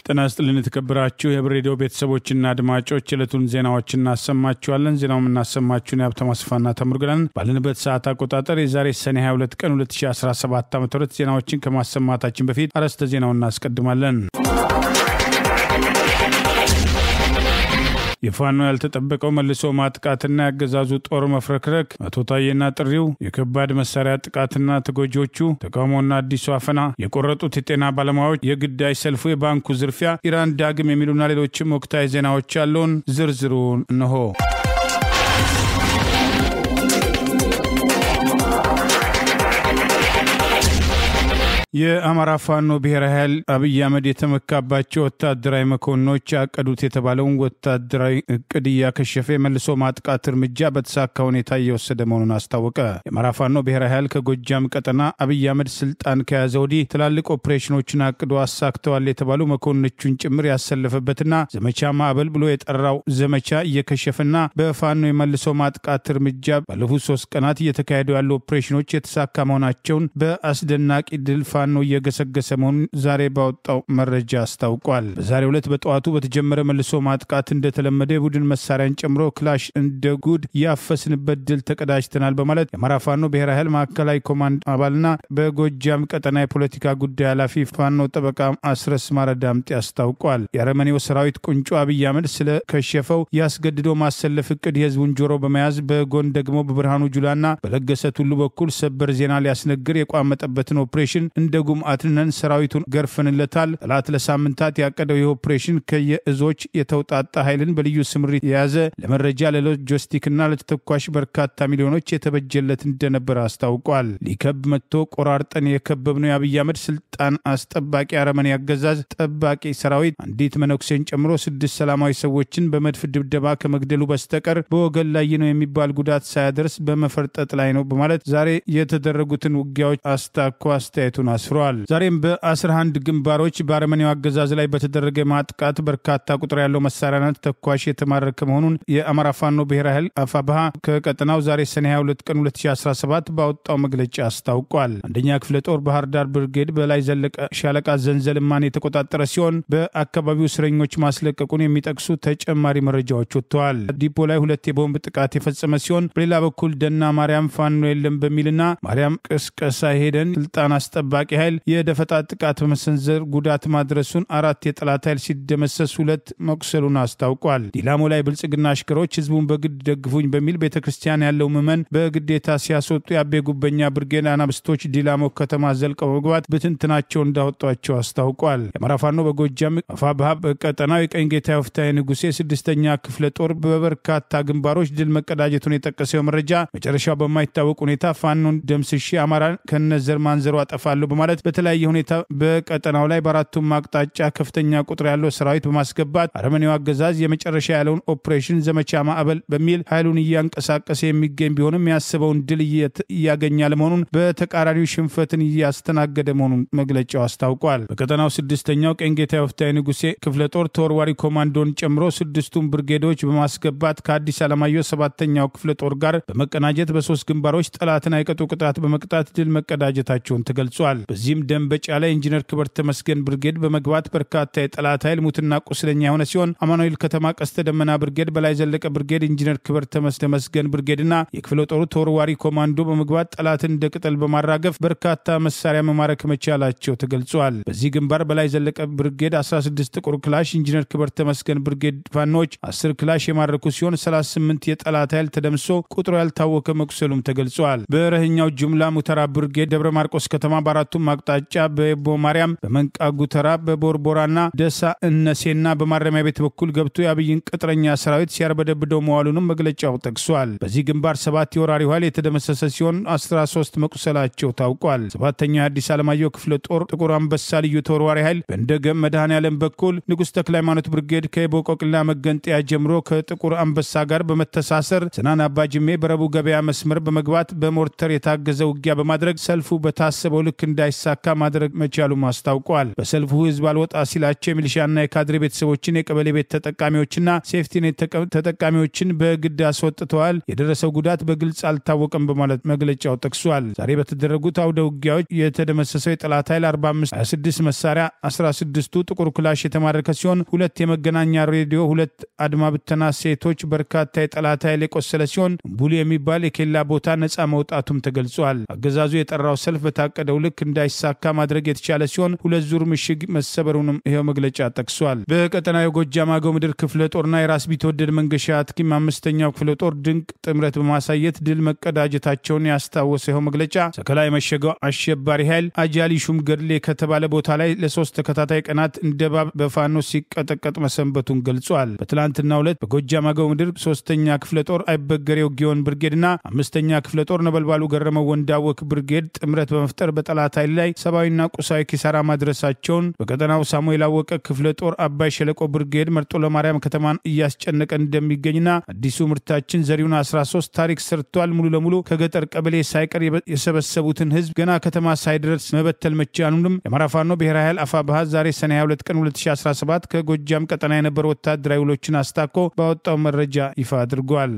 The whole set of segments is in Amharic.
ጤና ይስጥልን የተከበራችሁ የብሬዲዮ ቤተሰቦችና አድማጮች ዕለቱን ዜናዎችን እናሰማችኋለን። ዜናውን እናሰማችሁን ያብተማ ስፋና ተምርገናን ባለንበት ሰዓት አቆጣጠር የዛሬ ሰኔ 22 ቀን 2017 ዓ.ም ዜናዎችን ከማሰማታችን በፊት አርዕስተ ዜናውን እናስቀድማለን። የፋኖ ያልተጠበቀው መልሶ ማጥቃትና ያገዛዙ ጦር መፍረክረክ መቶታየና ጥሪው የከባድ መሳሪያ ጥቃትና ተጎጆቹ ተቃውሞና አዲሱ አፈና የቆረጡት የጤና ባለሙያዎች የግዳይ ሰልፉ የባንኩ ዝርፊያ ኢራን ዳግም የሚሉና ሌሎችም ወቅታዊ ዜናዎች ያሉን ዝርዝሩን እነሆ። የአማራ ፋኖ ብሔራዊ ኃይል አብይ አህመድ የተመካባቸው ወታደራዊ መኮንኖች ያቀዱት የተባለውን ወታደራዊ እቅድ ያከሸፈ መልሶ ማጥቃት እርምጃ በተሳካ ሁኔታ እየወሰደ መሆኑን አስታወቀ። የአማራ ፋኖ ብሔራዊ ኃይል ከጎጃም ቀጠና አብይ አህመድ ስልጣን ከያዘ ወዲህ ትላልቅ ኦፕሬሽኖችን አቅዶ አሳክተዋል የተባሉ መኮንኖቹን ጭምር ያሰለፈበትና ዘመቻ ማዕበል ብሎ የጠራው ዘመቻ እየከሸፈና በፋኖ የመልሶ ማጥቃት እርምጃ ባለፉት 3 ቀናት እየተካሄዱ ያሉ ኦፕሬሽኖች የተሳካ መሆናቸውን በአስደናቂ ድል ፋኖ እየገሰገሰ መሆኑን ዛሬ ባወጣው መረጃ አስታውቋል። በዛሬው ዕለት በጠዋቱ በተጀመረ መልሶ ማጥቃት እንደተለመደ የቡድን መሳሪያን ጨምሮ ክላሽ እንደ ጉድ ያፈስንበት ድል ተቀዳጅተናል በማለት የአማራ ፋኖ ብሔራዊ ኃይል ማዕከላዊ ኮማንድ አባልና በጎጃም ቀጠና የፖለቲካ ጉዳይ ኃላፊ ፋኖ ጠበቃ አስረስ ማረዳምጤ አስታውቋል። የአረመኔው ሰራዊት ቁንጮ አብይ አህመድ ስለ ከሸፈው ያስገድዶ ማሰለፍ እቅድ የህዝቡን ጆሮ በመያዝ በጎን ደግሞ በብርሃኑ ጁላና በለገሰ ቱሉ በኩል ሰበር ዜና ሊያስነግር የቋመጠበትን ኦፕሬሽን እንደ ጉምአትነን ሰራዊቱን ገርፈንለታል። ጠላት ለሳምንታት ያቀደው የኦፕሬሽን ከየእዞች የተውጣጣ ኃይልን በልዩ ስምሪት የያዘ ለመረጃ ለሎጂስቲክና ለተተኳሽ በርካታ ሚሊዮኖች የተበጀለት እንደነበር አስታውቋል። ሊከብ መጥቶ ቆራርጠን የከበብነው የአብይ አህመድ ስልጣን አስጠባቂ አረመኔ አገዛዝ ጠባቂ ሰራዊት አንዲት መነኩሴን ጨምሮ 6 ሰላማዊ ሰዎችን በመድፍ ድብደባ ከመግደሉ በስተቀር በወገን ላይ ነው የሚባል ጉዳት ሳያደርስ በመፈርጠጥ ላይ ነው በማለት ዛሬ የተደረጉትን ውጊያዎች አስታኮ አስተያየቱን አስፍሯል። ዛሬም በ11 ግንባሮች በአረመኔው አገዛዝ ላይ በተደረገ ማጥቃት በርካታ ቁጥር ያለው መሳሪያና ተኳሽ የተማረከ መሆኑን የአማራ ፋኖ ብሔራዊ ኃይል አፋብሃ ከቀጠናው ዛሬ ሰኔ 22 ቀን 2017 ባወጣው መግለጫ አስታውቋል። አንደኛ ክፍለ ጦር ባህር ዳር ብርጌድ በላይ ዘለቀ ሻለቃ ዘንዘልማን የተቆጣጠረ ሲሆን በአካባቢው እስረኞች ማስለቀቁን የሚጠቅሱ ተጨማሪ መረጃዎች ወጥተዋል። ዲፖ ላይ 2 የቦምብ ጥቃት የፈጸመ ሲሆን በሌላ በኩል ደና ማርያም ፋኖ የለም በሚልና ማርያም ቅስቀሳ ሄደን ስልጣን አስጠባቂ ኃይል የደፈጣ ጥቃት በመሰንዘር ጉዳት ማድረሱን 4 የጠላት ኃይል ሲደመሰስ 2 መቁሰሉን አስታውቋል። ዲላሞ ላይ ብልጽግና አሽከሮች ህዝቡን በግድ ደግፉኝ በሚል ቤተክርስቲያን ያለው ምዕመን በግዴታ ሲያስወጡ የአቤ ጉበኛ ብርጌድ አናብስቶች ዲላሞ ከተማ ዘልቀው መግባት ብትንትናቸው እንዳወጧቸው አስታውቋል። የአማራ ፋኖ በጎጃም አፋብሃ በቀጠናው የቀኝ ጌታ ወፍታዬ ንጉሴ 6ኛ ክፍለ ጦር በበርካታ ግንባሮች ድል መቀዳጀቱን የጠቀሰው መረጃ መጨረሻው በማይታወቅ ሁኔታ ፋኖን ደምስሼ አማራን ከነዘር ማንዘሩ አጠፋለሁ በማለት በተለያየ ሁኔታ በቀጠናው ላይ በአራቱም አቅጣጫ ከፍተኛ ቁጥር ያለው ሰራዊት በማስገባት አረመኔው አገዛዝ የመጨረሻ ያለውን ኦፕሬሽን ዘመቻ ማዕበል በሚል ኃይሉን እያንቀሳቀሰ የሚገኝ ቢሆንም ያስበውን ድል እያገኘ ለመሆኑን በተቃራኒው ሽንፈትን እያስተናገደ መሆኑን መግለጫው አስታውቋል። በቀጠናው 6ኛው ቀኝ ጌታ ወፍታዬ ንጉሴ ክፍለ ጦር ተወርዋሪ ኮማንዶን ጨምሮ 6ቱም ብርጌዶች በማስገባት ከአዲስ አለማየሁ 7ኛው ክፍለ ጦር ጋር በመቀናጀት በ3 ግንባሮች ጠላትን አይቀጡ ቅጣት በመቅጣት ድል መቀዳጀታቸውን ተገልጿል። በዚህም ደንበጫ ላይ ኢንጂነር ክብር ተመስገን ብርጌድ በመግባት በርካታ የጠላት ኃይል ሙትና ቁስለኛ የሆነ ሲሆን አማኑኤል ከተማ ቀስተ ደመና ብርጌድ በላይ ዘለቀ ብርጌድ ኢንጂነር ክብር ተመስገን ብርጌድና የክፍለ ጦሩ ተወርዋሪ ኮማንዶ በመግባት ጠላትን እንደ ቅጠል በማራገፍ በርካታ መሳሪያ መማረክ መቻላቸው ተገልጿል። በዚህ ግንባር በላይ ዘለቀ ብርጌድ 16 ጥቁር ክላሽ፣ ኢንጂነር ክብር ተመስገን ብርጌድ ፋኖች 10 ክላሽ የማረኩ ሲሆን 38 የጠላት ኃይል ተደምሶ ቁጥሩ ያልታወቀ መቁሰሉም ተገልጿል። በረህኛው ጅምላ ሙተራ ብርጌድ ደብረ ማርቆስ ከተማ በአራቱም አቅጣጫ በቦ ማርያም በመንቃ ጉተራ በቦርቦራና ደሳ እነሴና በማረሚያ ቤት በኩል ገብቶ የአብይን ቅጥረኛ ሰራዊት ሲያርበደብደው መዋሉንም መግለጫው ጠቅሷል። በዚህ ግንባር 7 የወራሪው ኃይል የተደመሰሰ ሲሆን 13 መቁሰላቸው ታውቋል። 7ኛው የአዲስ አለማየሁ ክፍለ ጦር ጥቁር አንበሳ ልዩ ተወርዋሪ ኃይል በእንደገም መድኃኔዓለም በኩል ንጉሥ ተክለ ሃይማኖት ብርጌድ ከቦቆቅላ መገንጠያ ጀምሮ ከጥቁር አንበሳ ጋር በመተሳሰር ስናን አባጅሜ በረቡ ገበያ መስመር በመግባት በሞርተር የታገዘ ውጊያ በማድረግ ሰልፉ በታሰበው ልክ እንዳይሳካ ማድረግ መቻሉም አስታውቋል። በሰልፉ ህዝብ አልወጣ ሲላቸው የሚሊሻና የካድሬ ቤተሰቦችን የቀበሌ ቤት ተጠቃሚዎችና ሴፍቲኔት ተጠቃሚዎችን በግድ አስወጥተዋል። የደረሰው ጉዳት በግልጽ አልታወቀም በማለት መግለጫው ጠቅሷል። ዛሬ በተደረጉት አውደ ውጊያዎች የተደመሰሰው የጠላት ኃይል 45 26 መሳሪያ 16ቱ ጥቁር ክላሽ የተማረከ ሲሆን 2 የመገናኛ ሬዲዮ 2 አድማ ብተና ሴቶች በርካታ የጠላት ኃይል የቆሰለ ሲሆን ቡሊ የሚባል የኬላ ቦታ ነፃ መውጣቱም ተገልጿል። አገዛዙ የጠራው ሰልፍ በታቀደው ልክ እንዳይሳካ ማድረግ የተቻለ ሲሆን 2 ዙር ምሽግ መሰበሩንም ይሄው መግለጫ ጠቅሷል። በቀጠናው የጎጃም አገው ምድር ክፍለ ጦርና የራስ ቢትወደድ መንገሻ አትኪም 5ኛው ክፍለ ጦር ድንቅ ጥምረት በማሳየት ድል መቀዳጀታቸውን ያስታወሰው ይሄው መግለጫ ሰከላ የመሸገው አሸባሪ ኃይል አጃሊ ሹም ገድሌ ከተባለ ቦታ ላይ ለ3 ተከታታይ ቀናት እንደባብ በፋኖ ሲቀጠቀጥ መሰንበቱን ገልጿል። በትላንትናው ዕለት በጎጃም አገው ምድር 3ኛ ክፍለ ጦር አይበገሬው ጊዮን ብርጌድና 5ኛ ክፍለ ጦር ነበልባሉ ገረመው ወንዳወክ ብርጌድ ጥምረት በመፍጠር በጠላት ኃይል ላይ ሰብአዊና ቁሳዊ ኪሳራ ማድረሳቸውን በቀጠናው ሳሙኤል አወቀ ክፍለ ጦር አባይ ሸለቆ ብርጌድ መርጦ ለማርያም ከተማን እያስጨነቀ እንደሚገኝና አዲሱ ምርታችን ዘሪውን 13 ታሪክ ሰርቷል ሙሉ ለሙሉ ከገጠር ቀበሌ ሳይቀር የሰበሰቡትን ህዝብ ገና ከተማ ሳይደርስ መበተል መቻሉንም የአማራ ፋኖ ብሔራዊ ኃይል አፋብኃ ዛሬ ሰኔ 22 ቀን 2017 ከጎጃም ቀጠና የነበሩ ወታደራዊ ውሎችን አስታኮ ባወጣው መረጃ ይፋ አድርጓል።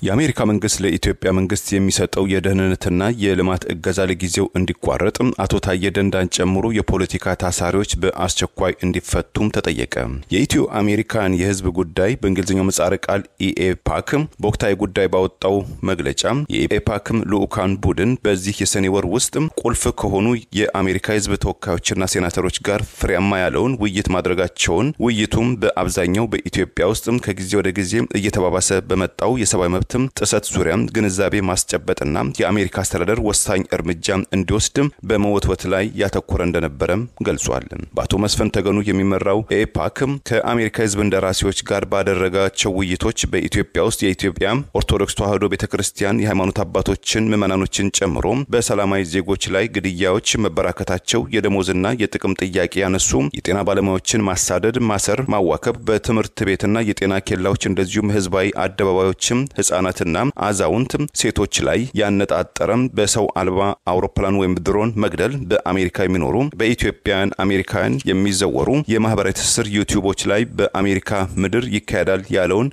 የአሜሪካ መንግስት ለኢትዮጵያ መንግስት የሚሰጠው የደህንነትና የልማት እገዛ ለጊዜው እንዲቋረጥ አቶ ታዬ ደንዳን ጨምሮ የፖለቲካ ታሳሪዎች በአስቸኳይ እንዲፈቱም ተጠየቀ። የኢትዮ አሜሪካን የህዝብ ጉዳይ በእንግሊዝኛው ምህጻረ ቃል ኢኤፓክ በወቅታዊ ጉዳይ ባወጣው መግለጫ የኢኤፓክ ልዑካን ቡድን በዚህ የሰኔ ወር ውስጥ ቁልፍ ከሆኑ የአሜሪካ ህዝብ ተወካዮችና ሴናተሮች ጋር ፍሬያማ ያለውን ውይይት ማድረጋቸውን ውይይቱም በአብዛኛው በኢትዮጵያ ውስጥ ከጊዜ ወደ ጊዜ እየተባባሰ በመጣው የሰብአዊ መብት ጥሰት ዙሪያ ግንዛቤ ማስጨበጥና የአሜሪካ አስተዳደር ወሳኝ እርምጃ እንዲወስድ በመወትወት ላይ ያተኮረ እንደነበረ ገልጿል። በአቶ መስፍን ተገኑ የሚመራው ኤፓክ ከአሜሪካ ህዝብ እንደራሴዎች ጋር ባደረጋቸው ውይይቶች በኢትዮጵያ ውስጥ የኢትዮጵያ ኦርቶዶክስ ተዋሕዶ ቤተክርስቲያን የሃይማኖት አባቶችን ምዕመናኖችን ጨምሮ በሰላማዊ ዜጎች ላይ ግድያዎች መበራከታቸው፣ የደሞዝና የጥቅም ጥያቄ ያነሱ የጤና ባለሙያዎችን ማሳደድ፣ ማሰር፣ ማዋከብ፣ በትምህርት ቤትና የጤና ኬላዎች እንደዚሁም ህዝባዊ አደባባዮችም ህፃናትና አዛውንት ሴቶች ላይ ያነጣጠረ በሰው አልባ አውሮፕላን ወይም ድሮን መግደል፣ በአሜሪካ የሚኖሩ በኢትዮጵያውያን አሜሪካን የሚዘወሩ የማህበራዊ ትስስር ዩቲዩቦች ላይ በአሜሪካ ምድር ይካሄዳል ያለውን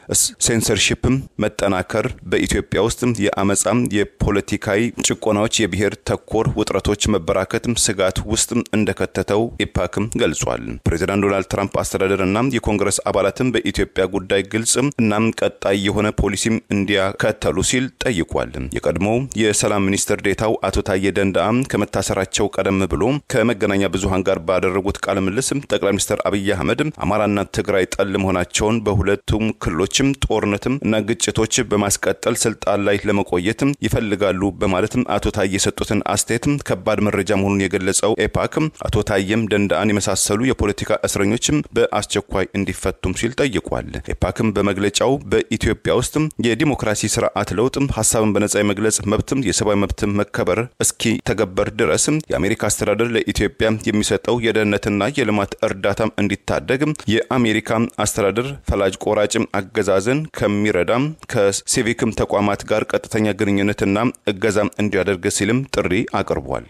ሴንሰርሺፕ መጠናከር፣ በኢትዮጵያ ውስጥ የአመጻም የፖለቲካዊ ጭቆናዎች፣ የብሔር ተኮር ውጥረቶች መበራከት ስጋት ውስጥ እንደከተተው ኢፓክም ገልጿል። ፕሬዝዳንት ዶናልድ ትራምፕ አስተዳደርና የኮንግረስ አባላትም በኢትዮጵያ ጉዳይ ግልጽ እና ቀጣይ የሆነ ፖሊሲ እንዲያከተሉ ሲል ጠይቋል። የቀድሞው የሰላም ሚኒስትር ዴታው አቶ ታዬ ደንዳአ ከመታሰራቸው ቀደም ብሎ ከመገናኛ ብዙሃን ጋር ባደረጉት ቃለ ምልልስ ጠቅላይ ሚኒስትር አብይ አህመድ አማራና ትግራይ ጠል መሆናቸውን በሁለቱም ክልሎችም ጦርነትም እና ግጭቶች በማስቀጠል ስልጣን ላይ ለመቆየት ይፈልጋሉ በማለት አቶ ታዬ የሰጡትን አስተያየት ከባድ መረጃ መሆኑን የገለጸው ኤፓክ አቶ ታዬም ደንዳአን የመሳሰሉ የፖለቲካ እስረኞችም በአስቸኳይ እንዲፈቱም ሲል ጠይቋል። ኤፓክም በመግለጫው በኢትዮጵያ ውስጥ የዲሞክራሲ ስርዓት ለውጥ ሐሳብን በነጻ የመግለጽ መብትም የሰብአዊ መብትም መከበር እስኪ ተገበር ድረስ የአሜሪካ አስተዳደር ለኢትዮጵያ የሚሰጠው የደህንነትና የልማት እርዳታም እንዲታደግ የአሜሪካ አስተዳደር ፈላጅ ቆራጭ አገዛዝን ከሚረዳም ከሲቪክም ተቋማት ጋር ቀጥተኛ ግንኙነትና እገዛም እንዲያደርግ ሲልም ጥሪ አቅርቧል።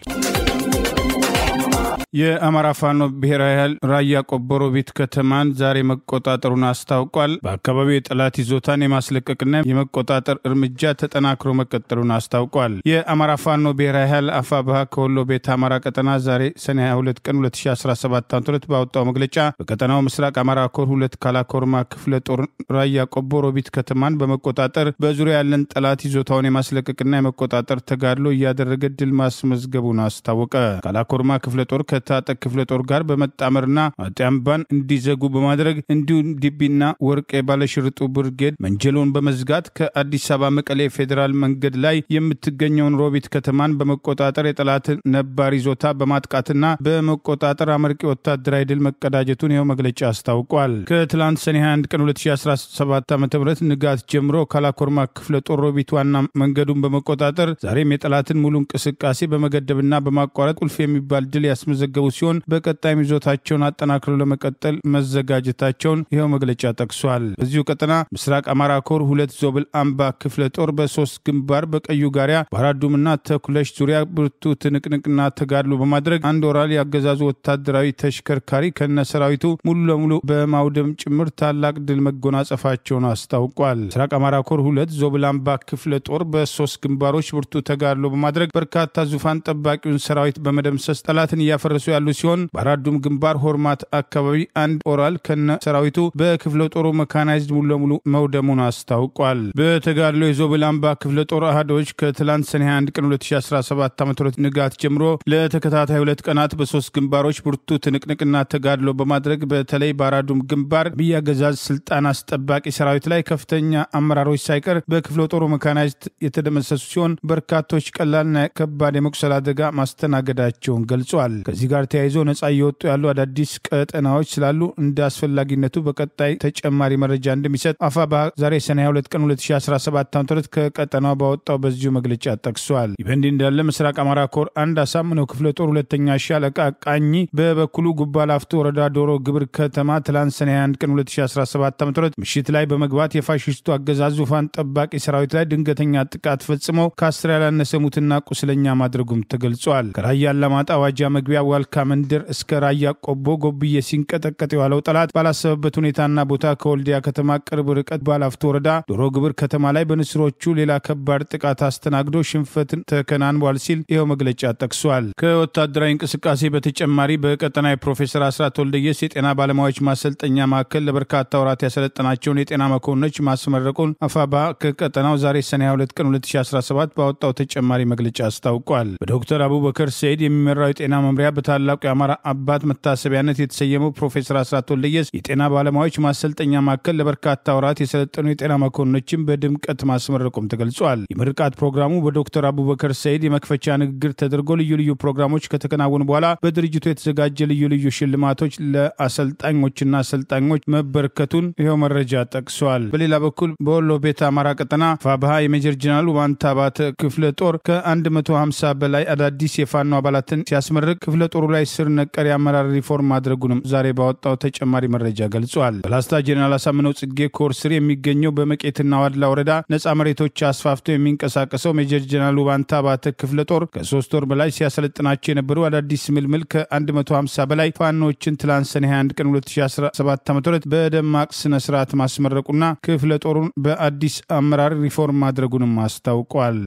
የአማራ ፋኖ ብሔራዊ ኃይል ራያ ቆቦ ሮቢት ከተማን ዛሬ መቆጣጠሩን አስታውቋል። በአካባቢው የጠላት ይዞታን የማስለቀቅና የመቆጣጠር እርምጃ ተጠናክሮ መቀጠሉን አስታውቋል። የአማራ ፋኖ ብሔራዊ ኃይል አፋብኃ ከወሎ ቤት አማራ ቀጠና ዛሬ ሰኔ 22 ቀን 2017 ዓ.ም ባወጣው መግለጫ በቀጠናው ምስራቅ አማራ ኮር 2 ካላኮርማ ክፍለ ጦር ራያ ቆቦ ሮቢት ከተማን በመቆጣጠር በዙሪያ ያለን ጠላት ይዞታውን የማስለቀቅና የመቆጣጠር ተጋድሎ እያደረገ ድል ማስመዝገቡን አስታወቀ። ካላኮርማ ክፍለ ጦር ከታጠቅ ክፍለ ጦር ጋር በመጣመርና አጥያምባን እንዲዘጉ በማድረግ እንዲሁም ዲቢና ወርቄ ባለሽርጡ ብርጌድ መንጀሎን በመዝጋት ከአዲስ አበባ መቀሌ ፌዴራል መንገድ ላይ የምትገኘውን ሮቢት ከተማን በመቆጣጠር የጠላት ነባር ይዞታ በማጥቃትና በመቆጣጠር አመርቂ ወታደራዊ ድል መቀዳጀቱን ይኸው መግለጫ አስታውቋል። ከትላንት ሰኔ 21 ቀን 2017 ዓ.ም ንጋት ጀምሮ ካላኮርማ ክፍለ ጦር ሮቢት ዋና መንገዱን በመቆጣጠር ዛሬም የጠላትን ሙሉ እንቅስቃሴ በመገደብና በማቋረጥ ቁልፍ የሚባል ድል ያስመዘገበ ያስመዘገቡ ሲሆን በቀጣይም ይዞታቸውን አጠናክረው ለመቀጠል መዘጋጀታቸውን ይኸው መግለጫ ጠቅሷል። በዚሁ ቀጠና ምስራቅ አማራ ኮር 2 ዞብል አምባ ክፍለ ጦር በ3 ግንባር በቀዩ ጋሪያ ባራዱምና ተኩለሽ ዙሪያ ብርቱ ትንቅንቅና ተጋድሎ በማድረግ አንድ ወራል ያገዛዙ ወታደራዊ ተሽከርካሪ ከነሰራዊቱ ሙሉ ለሙሉ በማውደም ጭምር ታላቅ ድል መጎናጸፋቸውን አስታውቋል። ምስራቅ አማራ ኮር 2 ዞብል አምባ ክፍለ ጦር በ3 ግንባሮች ብርቱ ተጋድሎ በማድረግ በርካታ ዙፋን ጠባቂውን ሰራዊት በመደምሰስ ጠላትን እያፈረሱ ያሉ ሲሆን ባራዱም ግንባር ሆርማት አካባቢ አንድ ኦራል ከነ ሰራዊቱ በክፍለ ጦሩ መካናይዝድ ሙሉ ለሙሉ መውደሙን አስታውቋል። በተጋድሎ የዞብል አምባ ክፍለ ጦር አሃዶች ከትላንት ሰኔ 21 ቀን 2017 ዓ.ም ንጋት ጀምሮ ለተከታታይ 2 ቀናት በ3 ግንባሮች ብርቱ ትንቅንቅና ተጋድሎ በማድረግ በተለይ ባራዱም ግንባር በያገዛዝ ስልጣን አስጠባቂ ሰራዊት ላይ ከፍተኛ አመራሮች ሳይቀር በክፍለ ጦሩ መካናይዝድ የተደመሰሱ ሲሆን በርካቶች ቀላልና ከባድ የመቁሰል አደጋ ማስተናገዳቸውን ገልጿል። ከዚህ ጋር ተያይዞ ነጻ እየወጡ ያሉ አዳዲስ ቀጠናዎች ስላሉ እንደ አስፈላጊነቱ በቀጣይ ተጨማሪ መረጃ እንደሚሰጥ አፋባ ዛሬ ሰኔ 22 ቀን 2017 ዓ.ም ከቀጠናው ባወጣው በዚሁ መግለጫ ጠቅሷል። ይበንዲ እንዳለ ምስራቅ አማራ ኮር አንድ አሳምነው ክፍለ ጦር ሁለተኛ ሻለቃ ቃኝ በበኩሉ ጉባላፍቶ ወረዳ ዶሮ ግብር ከተማ ትላንት ሰኔ 21 ቀን 2017 ዓ.ም ምሽት ላይ በመግባት የፋሽስቱ አገዛዝ ዙፋን ጠባቂ ሰራዊት ላይ ድንገተኛ ጥቃት ፈጽመው ከ10 ያላነሰ ሙትና ቁስለኛ ማድረጉም ተገልጿል። ከራያ አላማጣ ዋጃ መግቢያ ዋልካ መንደር እስከ ራያ ቆቦ ጎብዬ ሲንቀጠቀጥ የዋለው ጠላት ባላሰበበት ሁኔታና ቦታ ከወልዲያ ከተማ ቅርብ ርቀት ባላፍቶ ወረዳ ዶሮ ግብር ከተማ ላይ በንስሮቹ ሌላ ከባድ ጥቃት አስተናግዶ ሽንፈትን ተከናንቧል ሲል ይኸው መግለጫ ጠቅሷል። ከወታደራዊ እንቅስቃሴ በተጨማሪ በቀጠና የፕሮፌሰር አስራት ወልደየስ የጤና ባለሙያዎች ማሰልጠኛ ማዕከል ለበርካታ ወራት ያሰለጠናቸውን የጤና መኮንኖች ማስመረቁን አፋባ ከቀጠናው ዛሬ ሰኔ 22 ቀን 2017 ባወጣው ተጨማሪ መግለጫ አስታውቋል። በዶክተር አቡበከር ሰይድ የሚመራው የጤና መምሪያ በታላቁ የአማራ አባት መታሰቢያነት የተሰየመው ፕሮፌሰር አስራት ወልደየስ የጤና ባለሙያዎች ማሰልጠኛ ማዕከል ለበርካታ ወራት የሰለጠኑ የጤና መኮንኖችን በድምቀት ማስመረቁም ተገልጿል። የምርቃት ፕሮግራሙ በዶክተር አቡበከር ሰይድ የመክፈቻ ንግግር ተደርጎ ልዩ ልዩ ፕሮግራሞች ከተከናወኑ በኋላ በድርጅቱ የተዘጋጀ ልዩ ልዩ ሽልማቶች ለአሰልጣኞችና አሰልጣኞች መበርከቱን ይኸው መረጃ ጠቅሷል። በሌላ በኩል በወሎ ቤተ አማራ ቀጠና ፋብሃ የሜጀር ጀነራል ዋንታ ባተ ክፍለ ጦር ከ150 በላይ አዳዲስ የፋኖ አባላትን ሲያስመርቅ ክፍለ ጦሩ ላይ ስር ነቀል የአመራር ሪፎርም ማድረጉንም ዛሬ ባወጣው ተጨማሪ መረጃ ገልጿል። በላስታ ጀነራል አሳምነው ጽጌ ኮር ስር የሚገኘው በመቄትና ዋድላ ወረዳ ነጻ መሬቶች አስፋፍተው የሚንቀሳቀሰው ሜጀር ጀነራል ዋንታ ባተ ክፍለ ጦር ከ3 ወር በላይ ሲያሰለጥናቸው የነበሩ አዳዲስ ምልምል ከ150 በላይ ፋኖችን ትላንት ሰኔ 21 ቀን 2017 ዓ.ም በደማቅ ስነ ስርዓት ማስመረቁና ክፍለ ጦሩን በአዲስ አመራር ሪፎርም ማድረጉንም አስታውቋል።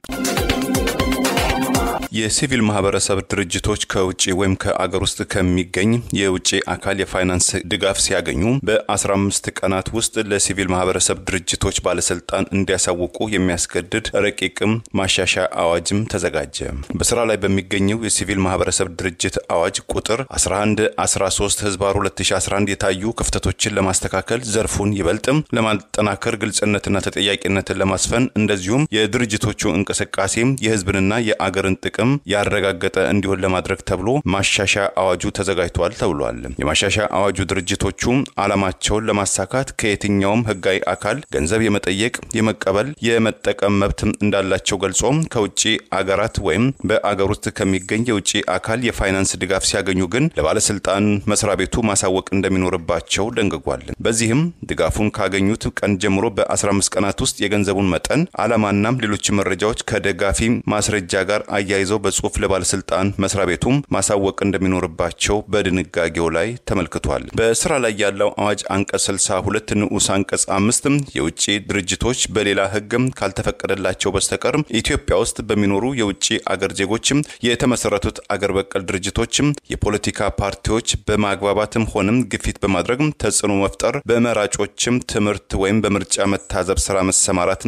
የሲቪል ማህበረሰብ ድርጅቶች ከውጪ ወይም ከአገር ውስጥ ከሚገኝ የውጪ አካል የፋይናንስ ድጋፍ ሲያገኙ በ15 ቀናት ውስጥ ለሲቪል ማህበረሰብ ድርጅቶች ባለስልጣን እንዲያሳውቁ የሚያስገድድ ረቂቅም ማሻሻያ አዋጅም ተዘጋጀ። በስራ ላይ በሚገኘው የሲቪል ማህበረሰብ ድርጅት አዋጅ ቁጥር 11/13/2011 የታዩ ክፍተቶችን ለማስተካከል ዘርፉን ይበልጥም ለማጠናከር ግልጽነትና ተጠያቂነትን ለማስፈን እንደዚሁም የድርጅቶቹ እንቅስቃሴ የህዝብንና የአገርን ጥቅም ያረጋገጠ እንዲሆን ለማድረግ ተብሎ ማሻሻያ አዋጁ ተዘጋጅቷል ተብሏል። የማሻሻያ አዋጁ ድርጅቶቹ ዓላማቸውን ለማሳካት ከየትኛውም ህጋዊ አካል ገንዘብ የመጠየቅ፣ የመቀበል፣ የመጠቀም መብት እንዳላቸው ገልጾ ከውጪ አገራት ወይም በአገር ውስጥ ከሚገኝ የውጪ አካል የፋይናንስ ድጋፍ ሲያገኙ ግን ለባለስልጣን መስሪያ ቤቱ ማሳወቅ እንደሚኖርባቸው ደንግጓል። በዚህም ድጋፉን ካገኙት ቀን ጀምሮ በ15 ቀናት ውስጥ የገንዘቡን መጠን፣ ዓላማና ሌሎች መረጃዎች ከደጋፊ ማስረጃ ጋር አያይዘው በጽሁፍ ለባለስልጣን መስሪያ ቤቱ ማሳወቅ እንደሚኖርባቸው በድንጋጌው ላይ ተመልክቷል። በስራ ላይ ያለው አዋጅ አንቀጽ 62 ንዑስ አንቀጽ 5 የውጪ ድርጅቶች በሌላ ህግ ካልተፈቀደላቸው በስተቀር ኢትዮጵያ ውስጥ በሚኖሩ የውጪ አገር ዜጎች የተመሰረቱት አገር በቀል ድርጅቶች የፖለቲካ ፓርቲዎች በማግባባትም ሆነም ግፊት በማድረግ ተጽዕኖ መፍጠር፣ በመራጮችም ትምህርት ወይም በምርጫ መታዘብ ስራ መሰማራት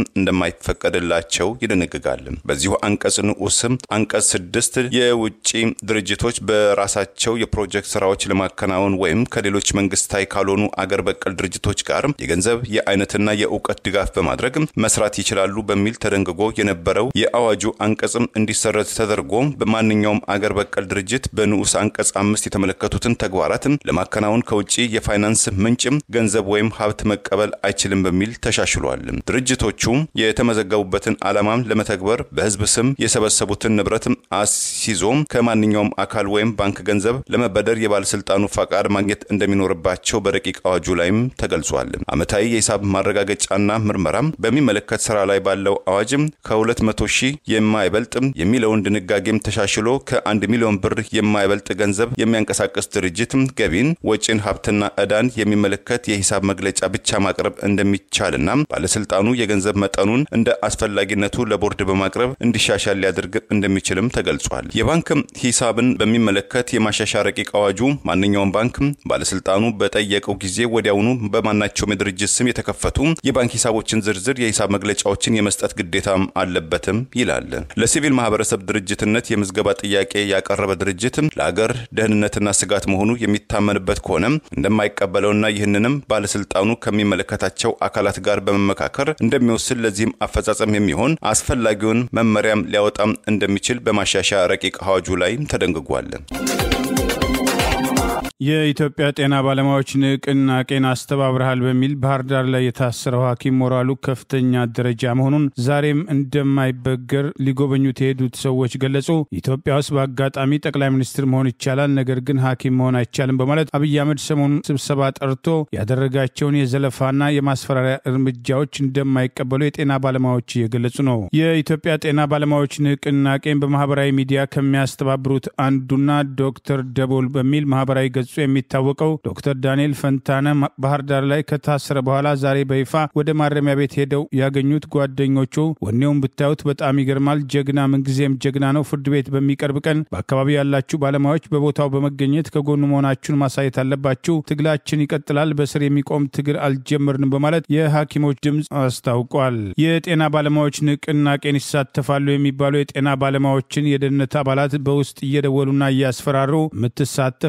እንደማይፈቀድላቸው ይደነግጋል። በዚሁ አንቀጽ ንዑስ አንቀጽ 6 የውጪ ድርጅቶች በራሳቸው የፕሮጀክት ስራዎች ለማከናወን ወይም ከሌሎች መንግስታዊ ካልሆኑ አገር በቀል ድርጅቶች ጋር የገንዘብ የአይነትና የእውቀት ድጋፍ በማድረግ መስራት ይችላሉ በሚል ተደንግጎ የነበረው የአዋጁ አንቀጽ እንዲሰረዝ ተደርጎ በማንኛውም አገር በቀል ድርጅት በንዑስ አንቀጽ 5 የተመለከቱትን ተግባራት ለማከናወን ከውጪ የፋይናንስ ምንጭ ገንዘብ ወይም ሀብት መቀበል አይችልም በሚል ተሻሽሏል። ድርጅቶቹ የተመዘገቡበትን ዓላማ ለመተግበር በህዝብ ስም የሰበሰቡትን ንብረት መሰረት አስይዞም ከማንኛውም አካል ወይም ባንክ ገንዘብ ለመበደር የባለስልጣኑ ፈቃድ ማግኘት እንደሚኖርባቸው በረቂቅ አዋጁ ላይም ተገልጿል። አመታዊ የሂሳብ ማረጋገጫና ምርመራ በሚመለከት ስራ ላይ ባለው አዋጅ ከ200,000 የማይበልጥ የሚለውን ድንጋጌም ተሻሽሎ ከ1 ሚሊዮን ብር የማይበልጥ ገንዘብ የሚያንቀሳቅስ ድርጅት ገቢን፣ ወጪን፣ ሀብትና ዕዳን የሚመለከት የሂሳብ መግለጫ ብቻ ማቅረብ እንደሚቻልና ባለስልጣኑ የገንዘብ መጠኑን እንደ አስፈላጊነቱ ለቦርድ በማቅረብ እንዲሻሻል ሊያደርግ እንደሚችልም ተገልጿል። የባንክ ሂሳብን በሚመለከት የማሻሻያ ረቂቅ አዋጁ ማንኛውም ባንክ ባለስልጣኑ በጠየቀው ጊዜ ወዲያውኑ በማናቸው ድርጅት ስም የተከፈቱ የባንክ ሂሳቦችን ዝርዝር የሂሳብ መግለጫዎችን የመስጠት ግዴታም አለበትም ይላል። ለሲቪል ማህበረሰብ ድርጅትነት የምዝገባ ጥያቄ ያቀረበ ድርጅት ለሀገር ደህንነትና ስጋት መሆኑ የሚታመንበት ከሆነ እንደማይቀበለውና ይህንንም ባለስልጣኑ ከሚመለከታቸው አካላት ጋር በመመካከር እንደሚወስን ለዚህም አፈጻጸም የሚሆን አስፈላጊውን መመሪያም ሊያወጣም እንደሚችል በማሻሻያ ረቂቅ አዋጁ ላይ ተደንግጓል። የኢትዮጵያ ጤና ባለሙያዎች ንቅናቄን አስተባብረሃል በሚል ባህር ዳር ላይ የታሰረው ሐኪም ሞራሉ ከፍተኛ ደረጃ መሆኑን ዛሬም እንደማይበገር ሊጎበኙት የሄዱት ሰዎች ገለጹ። ኢትዮጵያ ውስጥ በአጋጣሚ ጠቅላይ ሚኒስትር መሆን ይቻላል፣ ነገር ግን ሐኪም መሆን አይቻልም በማለት አብይ አህመድ ሰሞኑን ስብሰባ ጠርቶ ያደረጋቸውን የዘለፋና የማስፈራሪያ እርምጃዎች እንደማይቀበሉ የጤና ባለሙያዎች እየገለጹ ነው። የኢትዮጵያ ጤና ባለሙያዎች ንቅናቄን በማህበራዊ ሚዲያ ከሚያስተባብሩት አንዱና ዶክተር ደቦል በሚል ማህበራዊ ገጹ የሚታወቀው ዶክተር ዳንኤል ፈንታነ ባህር ዳር ላይ ከታሰረ በኋላ ዛሬ በይፋ ወደ ማረሚያ ቤት ሄደው ያገኙት ጓደኞቹ ወኔውን ብታዩት በጣም ይገርማል፣ ጀግና ምንጊዜም ጀግና ነው፣ ፍርድ ቤት በሚቀርብ ቀን በአካባቢው ያላችሁ ባለሙያዎች በቦታው በመገኘት ከጎኑ መሆናችሁን ማሳየት አለባችሁ፣ ትግላችን ይቀጥላል፣ በስር የሚቆም ትግል አልጀመርንም በማለት የሐኪሞች ድምጽ አስታውቋል። የጤና ባለሙያዎች ንቅናቄን ይሳተፋሉ የሚባሉ የጤና ባለሙያዎችን የደህንነት አባላት በውስጥ እየደወሉና እያስፈራሩ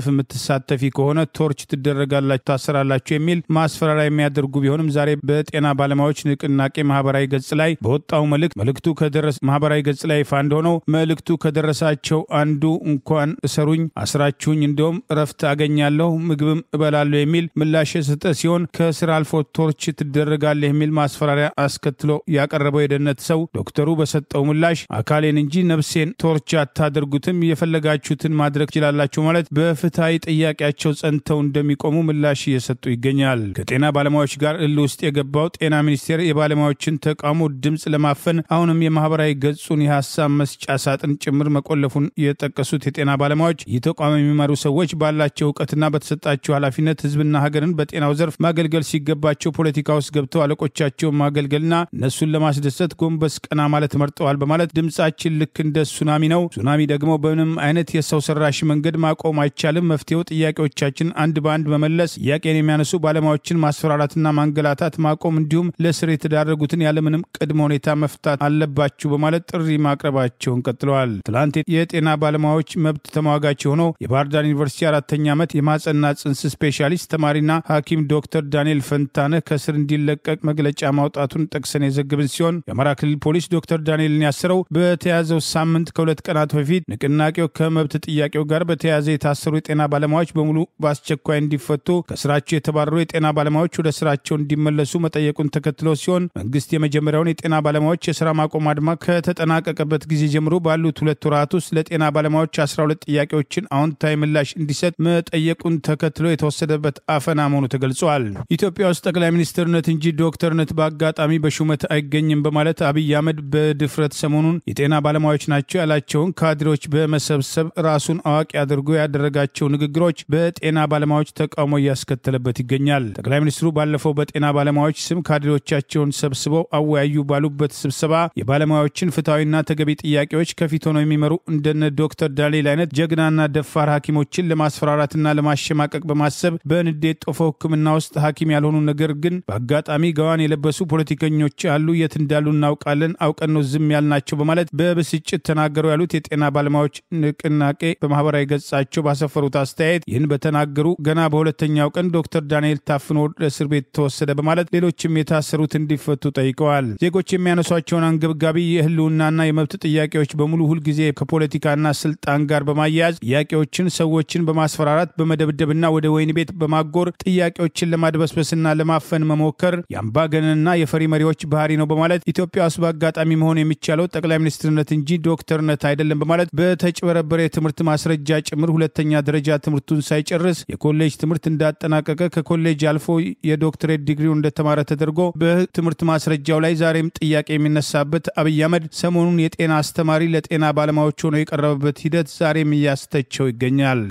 የምትሳተፊ ከሆነ ቶርች ትደረጋላችሁ፣ ታሰራላችሁ የሚል ማስፈራሪያ የሚያደርጉ ቢሆንም ዛሬ በጤና ባለሙያዎች ንቅናቄ ማህበራዊ ገጽ ላይ በወጣው መልእክቱ ከደረሰ ማህበራዊ ገጽ ላይ ይፋ እንደሆነው መልእክቱ ከደረሳቸው አንዱ እንኳን እሰሩኝ፣ አስራችሁኝ እንደውም እረፍት አገኛለሁ፣ ምግብም እበላለሁ የሚል ምላሽ የሰጠ ሲሆን ከስራ አልፎ ቶርች ትደረጋለህ የሚል ማስፈራሪያ አስከትሎ ያቀረበው የደህንነት ሰው ዶክተሩ በሰጠው ምላሽ አካሌን እንጂ ነፍሴን ቶርች አታደርጉትም፣ የፈለጋችሁትን ማድረግ ይችላላችሁ ማለት በፍትሃዊ ጥያቄያቸው ጸንተው እንደሚቆሙ ምላሽ እየሰጡ ይገኛል። ከጤና ባለሙያዎች ጋር ውስጥ የገባው ጤና ሚኒስቴር የባለሙያዎችን ተቃውሞ ድምጽ ለማፈን አሁንም የማህበራዊ ገጹን የሐሳብ መስጫ ሳጥን ጭምር መቆለፉን የጠቀሱት የጤና ባለሙያዎች የተቋም የሚመሩ ሰዎች ባላቸው ዕውቀትና በተሰጣቸው ኃላፊነት ህዝብና ሀገርን በጤናው ዘርፍ ማገልገል ሲገባቸው ፖለቲካ ውስጥ ገብተው አለቆቻቸውን ማገልገልና እነሱን ለማስደሰት ጎንበስ ቀና ማለት መርጠዋል በማለት ድምጻችን ልክ እንደ ሱናሚ ነው፣ ሱናሚ ደግሞ በምንም አይነት የሰው ሰራሽ መንገድ ማቆም አይቻልም፣ መፍትሄው ጥያቄዎቻችን አንድ በአንድ መመለስ፣ ጥያቄን የሚያነሱ ባለሙያዎችን ማስፈራራትና ማንገላታት ማቆም እንዲሁም ለስር የተዳረጉትን ያለምንም ቅድመ ሁኔታ መፍታት አለባችሁ በማለት ጥሪ ማቅረባቸውን ቀጥለዋል። ትላንት የጤና ባለሙያዎች መብት ተሟጋች የሆነው የባህር ዳር ዩኒቨርሲቲ 4ኛ ዓመት የማህጸንና ጽንስ ስፔሻሊስት ተማሪና ሐኪም ዶክተር ዳንኤል ፈንታነ ከስር እንዲለቀቅ መግለጫ ማውጣቱን ጠቅሰን የዘግብን ሲሆን የአማራ ክልል ፖሊስ ዶክተር ዳንኤልን ያሰረው በተያዘው ሳምንት ከሁለት ቀናት በፊት ንቅናቄው ከመብት ጥያቄው ጋር በተያያዘ የታሰሩ የጤና ባለሙያዎች በሙሉ በአስቸኳይ እንዲፈቱ ከስራቸው የተባረሩ የጤና ባለሙያዎች ወደ ስራቸው እንዲመለሱ መጠየቁን ተከትሎ ሲሆን መንግስት የመጀመሪያውን የጤና ባለሙያዎች የስራ ማቆም አድማ ከተጠናቀቀበት ጊዜ ጀምሮ ባሉት 2 ወራት ውስጥ ለጤና ባለሙያዎች 12 ጥያቄዎችን አዎንታዊ ምላሽ እንዲሰጥ መጠየቁን ተከትሎ የተወሰደበት አፈና መሆኑ ተገልጿል። ኢትዮጵያ ውስጥ ጠቅላይ ሚኒስትርነት እንጂ ዶክተርነት በአጋጣሚ በሹመት አይገኝም በማለት አብይ አህመድ በድፍረት ሰሞኑን የጤና ባለሙያዎች ናቸው ያላቸውን ካድሬዎች በመሰብሰብ ራሱን አዋቂ አድርጎ ያደረጋቸው ንግግሮች በጤና ባለሙያዎች ተቃውሞ እያስከተለበት ይገኛል። ጠቅላይ ሚኒስትሩ ባለፈው በጤና ባለሙያዎች ስም ካድሬዎቻቸውን ሰብስበው አወያዩ ባሉበት ስብሰባ የባለሙያዎችን ፍትሐዊና ተገቢ ጥያቄዎች ከፊት ሆነው የሚመሩ እንደነ ዶክተር ዳንኤል አይነት ጀግናና ደፋር ሐኪሞችን ለማስፈራራትና ለማሸማቀቅ በማሰብ በንዴት ጦፈው ሕክምና ውስጥ ሐኪም ያልሆኑ ነገር ግን በአጋጣሚ ጋዋን የለበሱ ፖለቲከኞች አሉ፣ የት እንዳሉ እናውቃለን፣ አውቀን ነው ዝም ያልናቸው በማለት በብስጭት ተናገሩ ያሉት የጤና ባለሙያዎች ንቅናቄ በማህበራዊ ገጻቸው ባሰፈሩት አስተያየት ይህን በተናገሩ ገና በሁለተኛው ቀን ዶክተር ዳንኤል ታፍኖ እስር ቤት ተወሰደ በማለት ሌሎችም የታሰሩት እንዲፈቱ ጠይቀዋል። ዜጎች የሚያነሷቸውን አንገብጋቢ የህልውናና የመብት ጥያቄዎች በሙሉ ሁልጊዜ ከፖለቲካና ስልጣን ጋር በማያያዝ ጥያቄዎችን ሰዎችን በማስፈራራት በመደብደብና ወደ ወይን ቤት በማጎር ጥያቄዎችን ለማድበስበስና ለማፈን መሞከር የአምባገነንና የፈሪ መሪዎች ባህሪ ነው በማለት ኢትዮጵያ ውስጥ በአጋጣሚ መሆን የሚቻለው ጠቅላይ ሚኒስትርነት እንጂ ዶክተርነት አይደለም በማለት በተጭበረበረ የትምህርት ማስረጃ ጭምር ሁለተኛ ደረጃ ትምህርቱን ሳይጨርስ የኮሌጅ ትምህርት እንዳጠናቀቀ ከኮሌጅ አልፎ የዶክተሬት ዲግሪው እንደተማረ ተደርጎ በትምህርት ማስረጃው ላይ ዛሬም ጥያቄ የሚነሳበት አብይ አህመድ ሰሞኑን የጤና አስተማሪ ለጤና ባለሙያዎች ሆኖ የቀረበበት ሂደት ዛሬም እያስተቸው ይገኛል።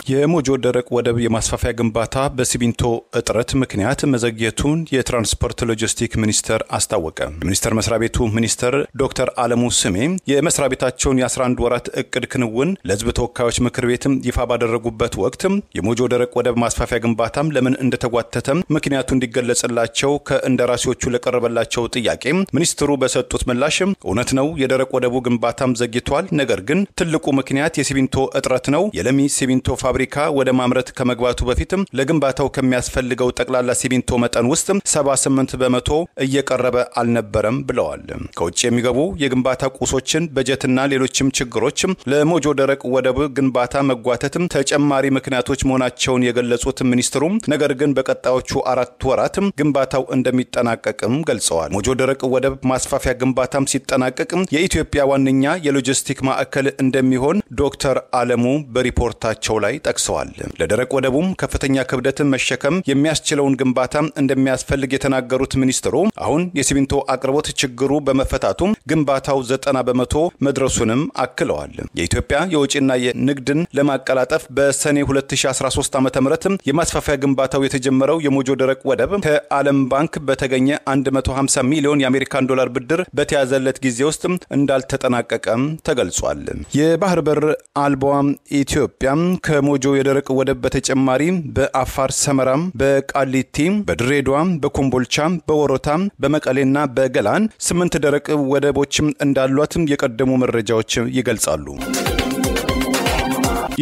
የሞጆ ደረቅ ወደብ የማስፋፊያ ግንባታ በሲሚንቶ እጥረት ምክንያት መዘግየቱን የትራንስፖርት ሎጂስቲክ ሚኒስቴር አስታወቀ። ሚኒስቴር መስሪያ ቤቱ ሚኒስትር ዶክተር አለሙ ስሜ የመስሪያ ቤታቸውን የ11 ወራት እቅድ ክንውን ለሕዝብ ተወካዮች ምክር ቤት ይፋ ባደረጉበት ወቅት የሞጆ ደረቅ ወደብ ማስፋፊያ ግንባታም ለምን እንደተጓተተ ምክንያቱ እንዲገለጽላቸው ከእንደራሴዎቹ ለቀረበላቸው ጥያቄ ሚኒስትሩ በሰጡት ምላሽ እውነት ነው የደረቅ ወደቡ ግንባታም ዘግይቷል፣ ነገር ግን ትልቁ ምክንያት የሲሚንቶ እጥረት ነው። የለሚ ሲሚንቶ ፋብሪካ ወደ ማምረት ከመግባቱ በፊትም ለግንባታው ከሚያስፈልገው ጠቅላላ ሲሚንቶ መጠን ውስጥ 78% እየቀረበ አልነበረም ብለዋል። ከውጭ የሚገቡ የግንባታ ቁሶችን በጀትና ሌሎችም ችግሮች ለሞጆ ደረቅ ወደብ ግንባታ መጓተትም ተጨማሪ ምክንያቶች መሆናቸውን የገለጹት ሚኒስትሩ ነገር ግን በቀጣዮቹ 4 ወራት ግንባታው እንደሚጠናቀቅም ገልጸዋል። ሞጆ ደረቅ ወደብ ማስፋፊያ ግንባታም ሲጠናቀቅ የኢትዮጵያ ዋነኛ የሎጂስቲክ ማዕከል እንደሚሆን ዶክተር አለሙ በሪፖርታቸው ላይ ጠቅሰዋል። ለደረቅ ወደቡም ከፍተኛ ክብደትን መሸከም የሚያስችለውን ግንባታ እንደሚያስፈልግ የተናገሩት ሚኒስትሩ አሁን የሲሚንቶ አቅርቦት ችግሩ በመፈታቱ ግንባታው 90% መድረሱንም አክለዋል። የኢትዮጵያ የውጭና የንግድን ለማቀላጠፍ በሰኔ 2013 ዓ.ም የማስፋፊያ ግንባታው የተጀመረው የሞጆ ደረቅ ወደብ ከዓለም ባንክ በተገኘ 150 ሚሊዮን የአሜሪካን ዶላር ብድር በተያዘለት ጊዜ ውስጥ እንዳልተጠናቀቀም ተገልጿል። የባህር በር አልባዋ ኢትዮጵያ ከሞጆ የደረቅ ወደብ በተጨማሪ በአፋር ሰመራም፣ በቃሊቲ፣ በድሬዳዋ፣ በኮምቦልቻ፣ በወሮታ፣ በመቀሌና በገላን 8 ደረቅ ወደቦችም እንዳሏት የቀደሙ መረጃዎች ይገልጻሉ።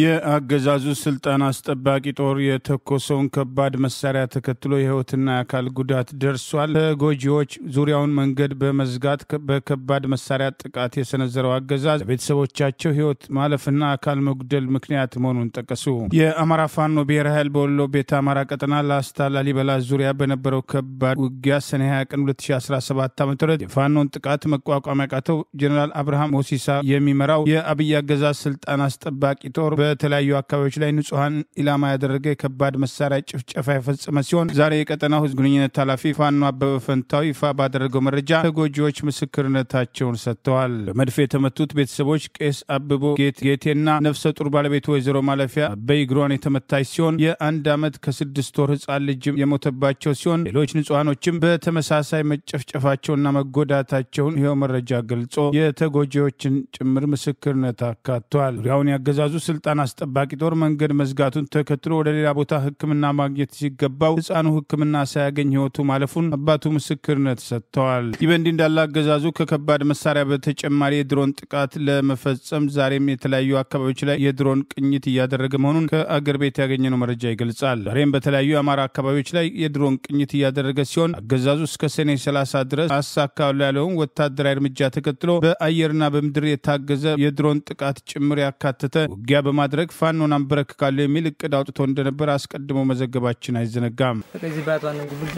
የአገዛዙ ስልጣን አስጠባቂ ጦር የተኮሰውን ከባድ መሳሪያ ተከትሎ የህይወትና የአካል ጉዳት ደርሷል። ተጎጂዎች ዙሪያውን መንገድ በመዝጋት በከባድ መሳሪያ ጥቃት የሰነዘረው አገዛዝ ለቤተሰቦቻቸው ህይወት ማለፍና አካል መጉደል ምክንያት መሆኑን ጠቀሱ። የአማራ ፋኖ ብሔራዊ ኃይል በወሎ ቤተ አማራ ቀጠና ላስታ ላሊበላ ዙሪያ በነበረው ከባድ ውጊያ ሰኔ 20 ቀን 2017 ዓ.ም የፋኖን ጥቃት መቋቋም ያቃተው ጀነራል አብርሃም ሞሲሳ የሚመራው የአብይ አገዛዝ ስልጣን አስጠባቂ ጦር በተለያዩ አካባቢዎች ላይ ንጹሃን ኢላማ ያደረገ ከባድ መሳሪያ ጭፍጨፋ የፈጸመ ሲሆን ዛሬ የቀጠናው ህዝብ ግንኙነት ኃላፊ ፋኖ አበበ ፈንታው ይፋ ባደረገው መረጃ ተጎጂዎች ምስክርነታቸውን ሰጥተዋል። በመድፍ የተመቱት ቤተሰቦች ቄስ አብቦ ጌቴና ነፍሰ ጡር ባለቤቱ ወይዘሮ ማለፊያ አበይ ግሯን የተመታች ሲሆን የ1 ዓመት ከ6 ወር ህጻን ልጅ የሞተባቸው ሲሆን ሌሎች ንጹሃኖችም በተመሳሳይ መጨፍጨፋቸውና መጎዳታቸውን ይኸው መረጃ ገልጾ የተጎጂዎችን ጭምር ምስክርነት አካቷል። ዙሪያውን ያገዛዙ ስልጣን አስጠባቂ ጦር መንገድ መዝጋቱን ተከትሎ ወደ ሌላ ቦታ ህክምና ማግኘት ሲገባው ህፃኑ ህክምና ሳያገኝ ህይወቱ ማለፉን አባቱ ምስክርነት ሰጥተዋል። ይበንዲ እንዳለ አገዛዙ ከከባድ መሳሪያ በተጨማሪ የድሮን ጥቃት ለመፈጸም ዛሬም የተለያዩ አካባቢዎች ላይ የድሮን ቅኝት እያደረገ መሆኑን ከአገር ቤት ያገኘነው መረጃ ይገልጻል። ዛሬም በተለያዩ የአማራ አካባቢዎች ላይ የድሮን ቅኝት እያደረገ ሲሆን አገዛዙ እስከ ሰኔ 30 ድረስ አሳካው ያለውን ወታደራዊ እርምጃ ተከትሎ በአየርና በምድር የታገዘ የድሮን ጥቃት ጭምር ያካተተ ውጊያ በማድረግ ፋኖን አንበረክካለሁ የሚል እቅድ አውጥቶ እንደነበር አስቀድሞ መዘገባችን አይዘነጋም። ከዚህ ባቷን ጉብል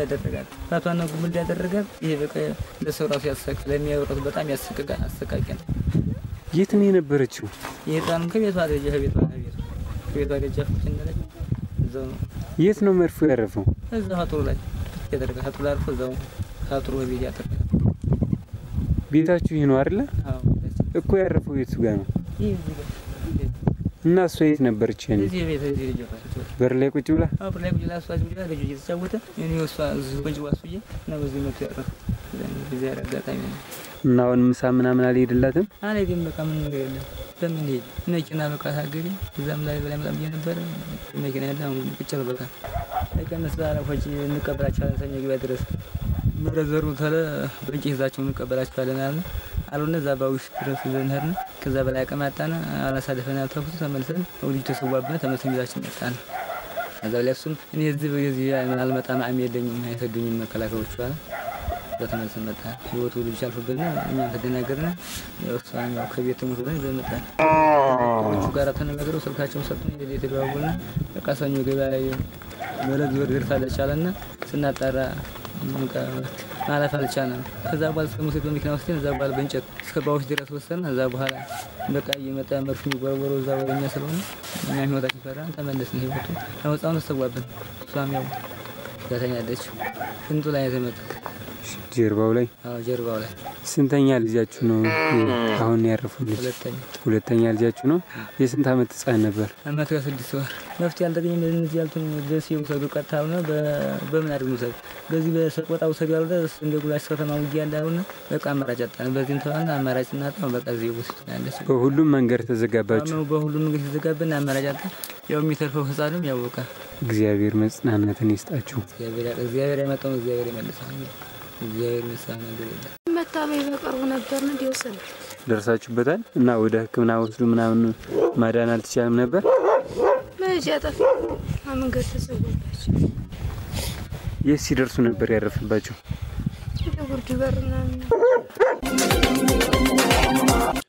ያደረጋል። ይሄ በቃ ለሰው ራሱ ያሰቃል፣ ለሚያወራው በጣም ያሰቃቃል፣ አሰቃቂ ነው። የት ነው የነበረችው? የታን ከቤቷ ደጃፍ እንደለች እዛው ነው። የት ነው መርፎ ያረፈው? እዛው ሀጥሩ ላይ ያደረገ ሀጥሩ ላይ አርፎ እዛው ሀጥሩ ወዲያ ያደረገ። ቤታችሁ ይሄ ነው አይደል? አዎ እኮ ያረፈው የቱ ጋር ነው? ይሄ እና እሷ የት ነበረች? እዚህ ቤት እዚህ ልጅ በር ላይ ቁጭ ብላ በር ላይ ቁጭ ብላ እሷ ልጅ እየተጫወተ እኔ እሷ ቁጭ ዋስዬ እና በዚህ መቶ ያረፈ እዚህ አጋጣሚ ነው። እና አሁን ምሳ ምናምን አልሄድላትም? አልሄድም። በቃ ምን ነገር የለም። በምን ሄድ መኪና በቃ ታገሪ እዛም ላይ በላይ መጣም እየነበረ መኪና ያለው ቁጭ ነው። በቃ ለቀነስ ባላፎች እንቀበላቸዋለን ሰኞ ግባ ድረስ መረዘሩ ተለ በእንጭ ይዛቸው እንቀበላቸዋለን አሉና እዛ ባውሽ ድረስ ዘንህርን ከዛ በላይ አቀማጣና አላሳደፈና ተኩስ ተመልሰን ወዲህ ተሰዋብና ተመልሰን ይዛችን መጣን። ከዛ በላይ እሱም እኔ እዚህ አልመጣም አም የለኝም አይሰዱኝም መከላከያዎቹ አለ። በተመልሰን መጣ ህይወቱ ልጅ አልፈበልና እኛ ተደናገርና ያውሳኛው ከቤት ተሞት ብለን ዘመጣን። እሱ ጋር ተነጋግረው ስልካቸውን ሰጡን የተደዋወልና በቃ ሰኞ ገበያ ላይ መረዝ ወርደር ታለቻለና ስናጣራ ማለፍ አልቻለም። ከዛ በኋላ ሙሴት በመኪና ውስጥ እዛ በኋላ በእንጨት እስከ ባውሽ ድረስ ወሰን እዛ በኋላ በቃ እየመጣ መርፍ የሚወረወረው እዛ ወደኛ ስለሆነ እኛ ህይወታችን ፈራን ተመለስን። ህይወቱ አውጣውን ተሰዋብን። እሷም ያው ያተኛለች እንቱ ላይ ተመጣ ጀርባው ላይ ጀርባው ላይ ስንተኛ ልጃችሁ ነው አሁን ያረፈው? ሁለተኛ ልጃችሁ ነው። የስንት አመት ህፃን ነበር? አመት ከ6 ወር። መፍትሄ ያልተገኘ እንደዚህ ያልቱን ደስ ይውሰዱ ቀጣው ነው በምን አድርጉ ሰው በዚህ በሰቆጣው ሰው ያለው እንደ ጉላሽ ከተማው ይያላውና በቃ አማራጭ አጣን። በዚህም ተባልና አማራጭ እናጣው በቃ እዚህ ውስጥ ያለች በሁሉም መንገድ ተዘጋባችሁ? በሁሉም መንገድ ተዘጋብና አማራጭ አጣን። ያው የሚተርፈው ህፃንም ያው በቃ እግዚአብሔር መጽናናትን ይስጣችሁ። እግዚአብሔር ያመጣው እግዚአብሔር ይመልሳል። እግዚአብሔር ይመስገን ነገር መታበይ በቀርቡ ነበር ነው ዲወሰን ደርሳችሁበታል እና ወደ ህክምና ወስዱ ምናምን ማዳን አልተቻለም ነበር? ለዚህ አጠፍ መንገድ ተሰውባችሁ የት ሲደርሱ ነበር ያረፈባቸው? ጉርድ በርና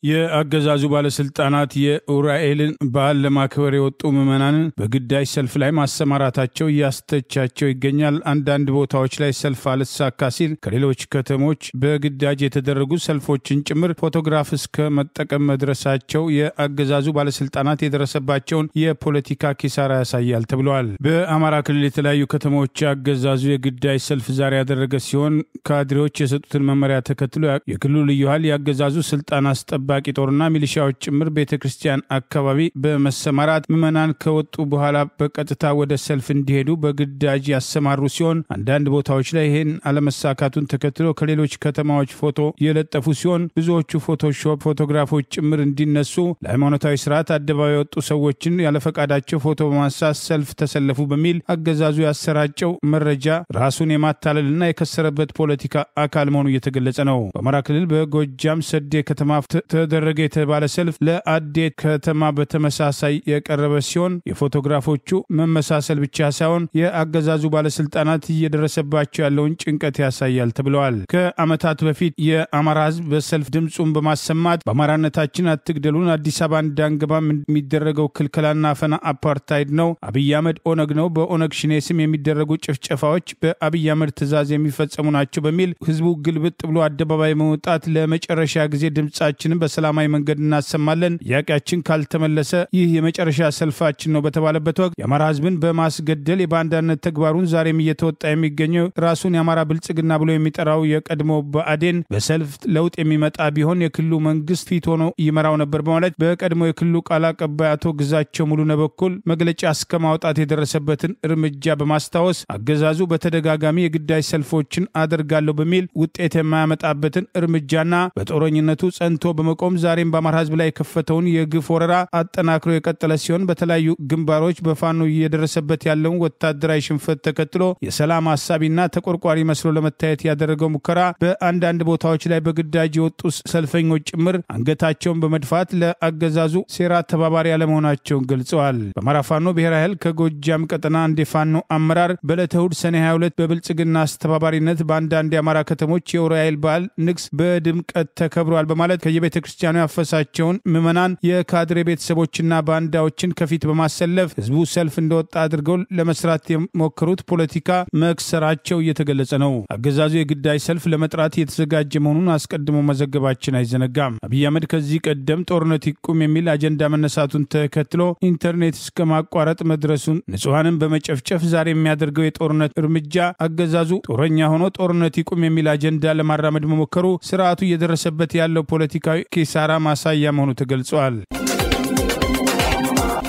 የአገዛዙ ባለስልጣናት የኡራኤልን በዓል ለማክበር የወጡ ምዕመናንን በግዳጅ ሰልፍ ላይ ማሰማራታቸው እያስተቻቸው ይገኛል። አንዳንድ ቦታዎች ላይ ሰልፍ አልሳካ ሲል ከሌሎች ከተሞች በግዳጅ የተደረጉ ሰልፎችን ጭምር ፎቶግራፍ እስከ መጠቀም መድረሳቸው የአገዛዙ ባለስልጣናት የደረሰባቸውን የፖለቲካ ኪሳራ ያሳያል ተብሏል። በአማራ ክልል የተለያዩ ከተሞች አገዛዙ የግዳጅ ሰልፍ ዛሬ ያደረገ ሲሆን ካድሬዎች የሰጡትን መመሪያ ተከትሎ የክልሉ ልዩ ኃይል የአገዛዙ ስልጣን አስጠባቂ ጦርና ሚሊሻዎች ጭምር ቤተክርስቲያን አካባቢ በመሰማራት ምዕመናን ከወጡ በኋላ በቀጥታ ወደ ሰልፍ እንዲሄዱ በግዳጅ ያሰማሩ ሲሆን አንዳንድ ቦታዎች ላይ ይህን አለመሳካቱን ተከትሎ ከሌሎች ከተማዎች ፎቶ የለጠፉ ሲሆን ብዙዎቹ ፎቶሾፕ ፎቶግራፎች ጭምር እንዲነሱ ለሃይማኖታዊ ስርዓት አደባባይ የወጡ ሰዎችን ያለፈቃዳቸው ፎቶ በማንሳት ሰልፍ ተሰለፉ በሚል አገዛዙ ያሰራጨው መረጃ ራሱን የማታለልና የከሰረበት ፖለቲካ አካል መሆኑ እየተገለጸ ነው። በአማራ ክልል በጎጃም ሰዴ ከተማ ተደረገ የተባለ ሰልፍ ለአዴት ከተማ በተመሳሳይ የቀረበ ሲሆን የፎቶግራፎቹ መመሳሰል ብቻ ሳይሆን የአገዛዙ ባለስልጣናት እየደረሰባቸው ያለውን ጭንቀት ያሳያል ተብለዋል። ከአመታት በፊት የአማራ ህዝብ በሰልፍ ድምጹን በማሰማት በአማራነታችን አትግደሉን፣ አዲስ አበባ እንዳንገባ የሚደረገው ክልከላና አፈና አፓርታይድ ነው፣ አብይ አህመድ ኦነግ ነው፣ በኦነግ ሽኔ ስም የሚደረጉ ጭፍጨፋዎች በአብይ አህመድ ትእዛዝ የሚፈጸሙ ናቸው በሚል ህዝቡ ግልብጥ ብሎ አደባባይ መውጣት ለመጨረሻ ጊዜ ድምጻችንን በሰላማዊ መንገድ እናሰማለን፣ ጥያቄያችን ካልተመለሰ ይህ የመጨረሻ ሰልፋችን ነው በተባለበት ወቅት የአማራ ህዝብን በማስገደል የባንዳነት ተግባሩን ዛሬም እየተወጣ የሚገኘው ራሱን የአማራ ብልጽግና ብሎ የሚጠራው የቀድሞ ብአዴን በሰልፍ ለውጥ የሚመጣ ቢሆን የክልሉ መንግስት ፊት ሆኖ ይመራው ነበር በማለት በቀድሞ የክልሉ ቃል አቀባይ አቶ ግዛቸው ሙሉነህ በኩል መግለጫ እስከ ማውጣት የደረሰበትን እርምጃ በማስታወስ አገዛዙ በተደጋጋሚ የግዳጅ ሰልፎችን አደርጋለሁ በሚል ውጤት የማያመጣበትን እርምጃና በጦረኝነቱ ጸንቶ በመቆም ዛሬም በአማራ ህዝብ ላይ የከፈተውን የግፍ ወረራ አጠናክሮ የቀጠለ ሲሆን በተለያዩ ግንባሮች በፋኖ እየደረሰበት ያለውን ወታደራዊ ሽንፈት ተከትሎ የሰላም ሐሳቢና ተቆርቋሪ መስሎ ለመታየት ያደረገው ሙከራ በአንዳንድ ቦታዎች ላይ በግዳጅ የወጡ ሰልፈኞች ጭምር አንገታቸውን በመድፋት ለአገዛዙ ሴራ ተባባሪ ያለመሆናቸውን ገልጸዋል። በአማራ ፋኖ ብሔራዊ ኃይል ከጎጃም ቀጠና አንድ የፋኖ አመራር በዕለተ እሑድ ሰኔ 22 በብልጽግና አስተባባሪነት በአንዳንድ የአማራ ከተሞች የኡራኤል በዓል ንግስ በድምቀት ተከብሯል በማለት ከየቤተ ክርስቲያኑ ያፈሳቸውን ምዕመናን የካድሬ ቤተሰቦችና ባንዳዎችን ከፊት በማሰለፍ ህዝቡ ሰልፍ እንደወጣ አድርገው ለመስራት የሞከሩት ፖለቲካ መክሰራቸው እየተገለጸ ነው። አገዛዙ የግዳጅ ሰልፍ ለመጥራት የተዘጋጀ መሆኑን አስቀድሞ መዘገባችን አይዘነጋም። አብይ አህመድ ከዚህ ቀደም ጦርነት ይቁም የሚል አጀንዳ መነሳቱን ተከትሎ ኢንተርኔት እስከ ማቋረጥ መድረሱን ንጹሃንን በመጨፍጨፍ ዛሬ የሚያደርገው የጦርነት እርምጃ አገዛዙ ጦረኛ ሆኖ ጦርነት ይቁም የሚል አጀንዳ ለማራመድ መሞከሩ ስርዓቱ እየደረሰበት ያለው ፖለቲካዊ ኪሳራ ማሳያ መሆኑ ተገልጿል።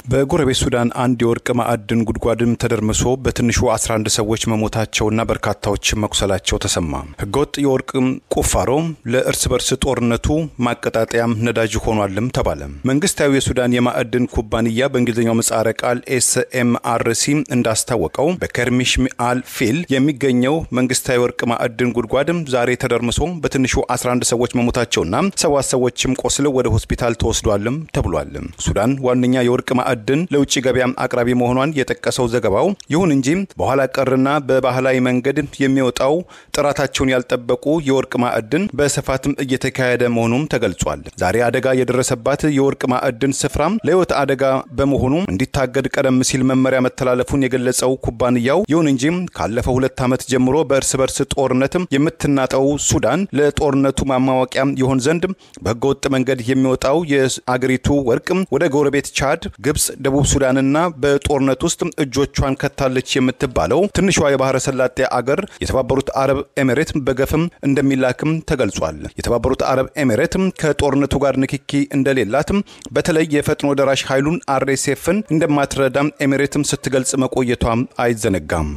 በጎረቤት ሱዳን አንድ የወርቅ ማዕድን ጉድጓድም ተደርምሶ በትንሹ 11 ሰዎች መሞታቸውና በርካታዎች መቁሰላቸው ተሰማ። ህገወጥ የወርቅ ቁፋሮ ለእርስ በርስ ጦርነቱ ማቀጣጠያም ነዳጅ ሆኗልም ተባለ። መንግስታዊ የሱዳን የማዕድን ኩባንያ በእንግሊዝኛው ምህጻረ ቃል SMRC እንዳስታወቀው በከርሚሽ ሚአል ፊል የሚገኘው መንግስታዊ የወርቅ ማዕድን ጉድጓድም ዛሬ ተደርምሶ በትንሹ 11 ሰዎች መሞታቸውና 7 ሰዎችም ቆስለው ወደ ሆስፒታል ተወስዷልም ተብሏል። ሱዳን ዋነኛ የወርቅ ማዕድን ለውጭ ገበያ አቅራቢ መሆኗን የጠቀሰው ዘገባው ይሁን እንጂ በኋላ ቀርና በባህላዊ መንገድ የሚወጣው ጥራታቸውን ያልጠበቁ የወርቅ ማዕድን በስፋትም እየተካሄደ መሆኑም ተገልጿል። ዛሬ አደጋ የደረሰባት የወርቅ ማዕድን ስፍራም ለህይወት አደጋ በመሆኑ እንዲታገድ ቀደም ሲል መመሪያ መተላለፉን የገለጸው ኩባንያው ይሁን እንጂ ካለፈው 2 ዓመት ጀምሮ በእርስ በርስ ጦርነት የምትናጠው ሱዳን ለጦርነቱ ማማወቂያ ይሆን ዘንድ በህገወጥ መንገድ የሚወጣው የአገሪቱ ወርቅ ወደ ጎረቤት ቻድ፣ ግብጽ፣ ደቡብ ሱዳንና በጦርነት ውስጥ እጆቿን ከታለች የምትባለው ትንሿ የባህረ ሰላጤ አገር የተባበሩት አረብ ኤሚሬት በገፍም እንደሚላክም ተገልጿል። የተባበሩት አረብ ኤሚሬት ከጦርነቱ ጋር ንክኪ እንደሌላት በተለይ የፈጥኖ ደራሽ ኃይሉን RSFን እንደማትረዳም ኤሚሬትም ስትገልጽ መቆየቷም አይዘነጋም።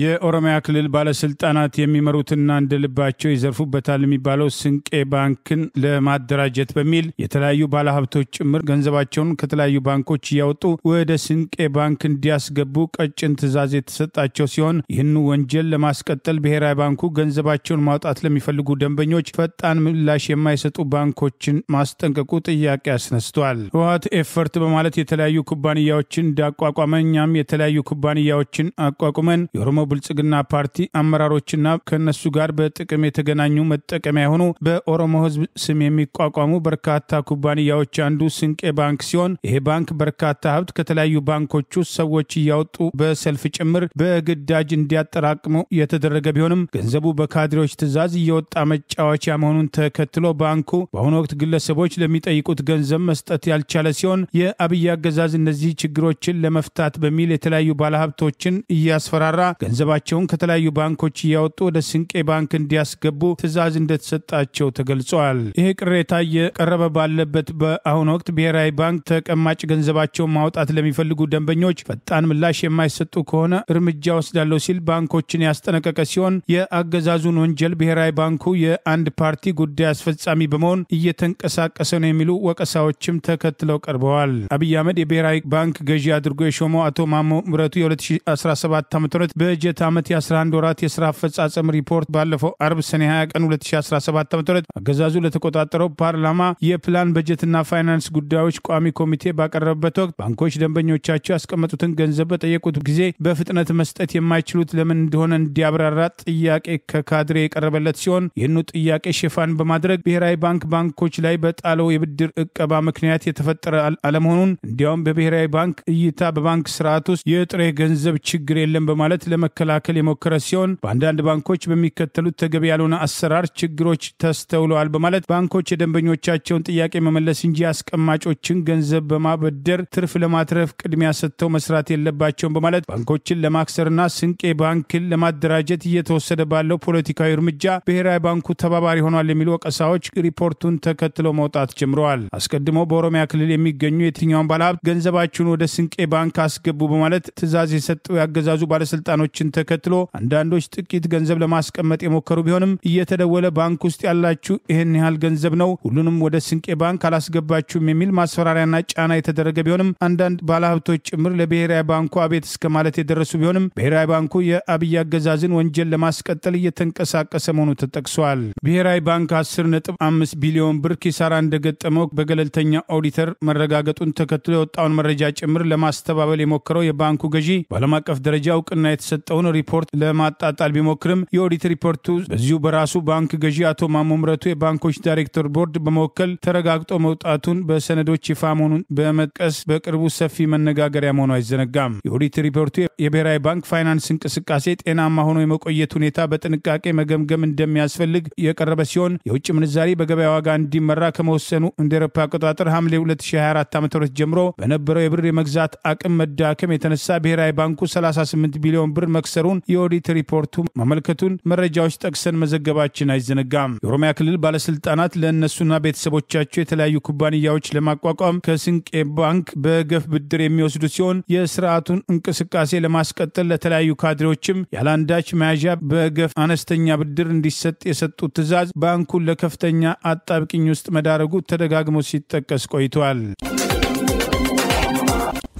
የኦሮሚያ ክልል ባለስልጣናት የሚመሩትና እንደልባቸው ይዘርፉበታል የሚባለው ስንቄ ባንክን ለማደራጀት በሚል የተለያዩ ባለሀብቶች ጭምር ገንዘባቸውን ከተለያዩ ባንኮች እያወጡ ወደ ስንቄ ባንክ እንዲያስገቡ ቀጭን ትዕዛዝ የተሰጣቸው ሲሆን ይህን ወንጀል ለማስቀጠል ብሔራዊ ባንኩ ገንዘባቸውን ማውጣት ለሚፈልጉ ደንበኞች ፈጣን ምላሽ የማይሰጡ ባንኮችን ማስጠንቀቁ ጥያቄ አስነስቷል። ህወሓት ኤፈርት በማለት የተለያዩ ኩባንያዎችን እንዳቋቋመኛም የተለያዩ ኩባንያዎችን አቋቁመን የኦሮሞ ብልጽግና ፓርቲ አመራሮችና ከነሱ ጋር በጥቅም የተገናኙ መጠቀሚያ ሆኖ በኦሮሞ ህዝብ ስም የሚቋቋሙ በርካታ ኩባንያዎች አንዱ ስንቄ ባንክ ሲሆን ይሄ ባንክ በርካታ ሀብት ከተለያዩ ባንኮች ውስጥ ሰዎች እያወጡ በሰልፍ ጭምር በግዳጅ እንዲያጠራቅሙ የተደረገ ቢሆንም ገንዘቡ በካድሬዎች ትዕዛዝ እየወጣ መጫወቻ መሆኑን ተከትሎ ባንኩ በአሁኑ ወቅት ግለሰቦች ለሚጠይቁት ገንዘብ መስጠት ያልቻለ ሲሆን የአብይ አገዛዝ እነዚህ ችግሮችን ለመፍታት በሚል የተለያዩ ባለሀብቶችን እያስፈራራ ገንዘባቸውን ከተለያዩ ባንኮች እያወጡ ወደ ስንቄ ባንክ እንዲያስገቡ ትዕዛዝ እንደተሰጣቸው ተገልጿል። ይሄ ቅሬታ እየቀረበ ባለበት በአሁኑ ወቅት ብሔራዊ ባንክ ተቀማጭ ገንዘባቸውን ማውጣት ለሚፈልጉ ደንበኞች ፈጣን ምላሽ የማይሰጡ ከሆነ እርምጃ ወስዳለው ሲል ባንኮችን ያስጠነቀቀ ሲሆን የአገዛዙን ወንጀል ብሔራዊ ባንኩ የአንድ ፓርቲ ጉዳይ አስፈጻሚ በመሆን እየተንቀሳቀሰ ነው የሚሉ ወቀሳዎችም ተከትለው ቀርበዋል። አብይ አህመድ የብሔራዊ ባንክ ገዢ አድርጎ የሾመው አቶ ማሞ ምረቱ የ2017 ዓ.ም በጀት ዓመት የ11 ወራት የሥራ አፈጻጸም ሪፖርት ባለፈው አርብ ሰኔ 20 ቀን 2017 ዓ.ም አገዛዙ ለተቆጣጠረው ፓርላማ የፕላን በጀትና ፋይናንስ ጉዳዮች ቋሚ ኮሚቴ ባቀረበበት ወቅት ባንኮች ደንበኞቻቸው ያስቀመጡትን ገንዘብ በጠየቁት ጊዜ በፍጥነት መስጠት የማይችሉት ለምን እንደሆነ እንዲያብራራ ጥያቄ ከካድሬ የቀረበለት ሲሆን ይህኑ ጥያቄ ሽፋን በማድረግ ብሔራዊ ባንክ ባንኮች ላይ በጣለው የብድር እቀባ ምክንያት የተፈጠረ አለመሆኑን እንዲያውም በብሔራዊ ባንክ እይታ በባንክ ስርዓት ውስጥ የጥሬ ገንዘብ ችግር የለም በማለት ለመከላከል የሞከረ ሲሆን በአንዳንድ ባንኮች በሚከተሉት ተገቢ ያልሆነ አሰራር ችግሮች ተስተውለዋል በማለት ባንኮች የደንበኞቻቸውን ጥያቄ መመለስ እንጂ አስቀማጮችን ገንዘብ በማበደር ትርፍ ለማትረፍ ቅድሚያ ሰጥተው መስራት የለባቸውም በማለት ባንኮችን ለማክሰርና ስንቄ ባንክን ለማደራጀት እየተወሰደ ባለው ፖለቲካዊ እርምጃ ብሔራዊ ባንኩ ተባባሪ ሆኗል የሚሉ ወቀሳዎች ሪፖርቱን ተከትለው መውጣት ጀምረዋል። አስቀድሞ በኦሮሚያ ክልል የሚገኙ የትኛውን ባለሀብት ገንዘባችሁን ወደ ስንቄ ባንክ አስገቡ በማለት ትዕዛዝ የሰጠው ያገዛዙ ባለስልጣኖችን ተከትሎ አንዳንዶች ጥቂት ገንዘብ ለማስቀመጥ የሞከሩ ቢሆንም እየተደወለ ባንክ ውስጥ ያላችሁ ይሄን ያህል ገንዘብ ነው ሁሉንም ወደ ስንቄ ባንክ አላስገባችሁም የሚል ማስፈራሪያና ጫና የተደረገ ቢሆንም አንዳንድ ባለሀብቶች ጭምር ለብሔራዊ ባንኩ አቤት እስከ ማለት የደረሱ ቢሆንም ብሔራዊ ባንኩ የአብይ አገዛዝን ወንጀል ለማስቀጠል እየተንቀሳቀሰ መሆኑ ተጠቅሷል። ብሔራዊ ባንክ 10.5 ቢሊዮን ብር ኪሳራ እንደገጠመው በገለልተኛ ኦዲተር መረጋገጡን ተከትሎ የወጣውን መረጃ ጭምር ለማስተባበል የሞከረው የባንኩ ገዢ በዓለም አቀፍ ደረጃ እውቅና የተሰጠውን ሪፖርት ለማጣጣል ቢሞክርም የኦዲት ሪፖርቱ በዚሁ በራሱ ባንክ ገዢ አቶ ማሞ ምረቱ የባንኮች ዳይሬክተር ቦርድ በመወከል ተረጋግጦ መውጣቱን በሰነዶች ይፋ መሆኑን በመጥቀስ በቅርቡ ሰፊ መነጋገሪያ መሆኑ አይዘነጋም። የኦዲት ሪፖርቱ የብሔራዊ ባንክ ፋይናንስ እንቅስቃሴ ጤናማ ሆኖ የመቆየት ሁኔታ በጥንቃቄ መገምገም እንደሚያስፈልግ የቀረበ ሲሆን የውጭ ምንዛሪ በገበያ ዋጋ እንዲመራ ከመወሰኑ እንደ አውሮፓ አቆጣጠር ሐምሌ 2024 ዓ.ም ጀምሮ በነበረው የብር የመግዛት አቅም መዳከም የተነሳ ብሔራዊ ባንኩ 38 ቢሊዮን ብር መክሰሩን የኦዲት ሪፖርቱ ማመልከቱን መረጃዎች ጠቅሰን መዘገባችን አይዘነጋም። የኦሮሚያ ክልል ባለስልጣናት ለእነሱና ቤተሰቦቻቸው የተለያዩ ኩባንያዎች ለማቋቋም ከስንቄ ባንክ በገፍ ብድር የሚወስዱ ሲሆን የስርዓቱን እንቅስቃሴ ለማስቀጠል ለተለያዩ ካድሬዎችም ያላንዳች መያዣ በገፍ አነስተኛ ብድር እንዲሰጥ የሰጡት ትዕዛዝ ባንኩን ለከፍተኛ አጣብቂኝ ውስጥ መዳረጉ ተደጋግሞ ሲጠቀስ ቆይቷል።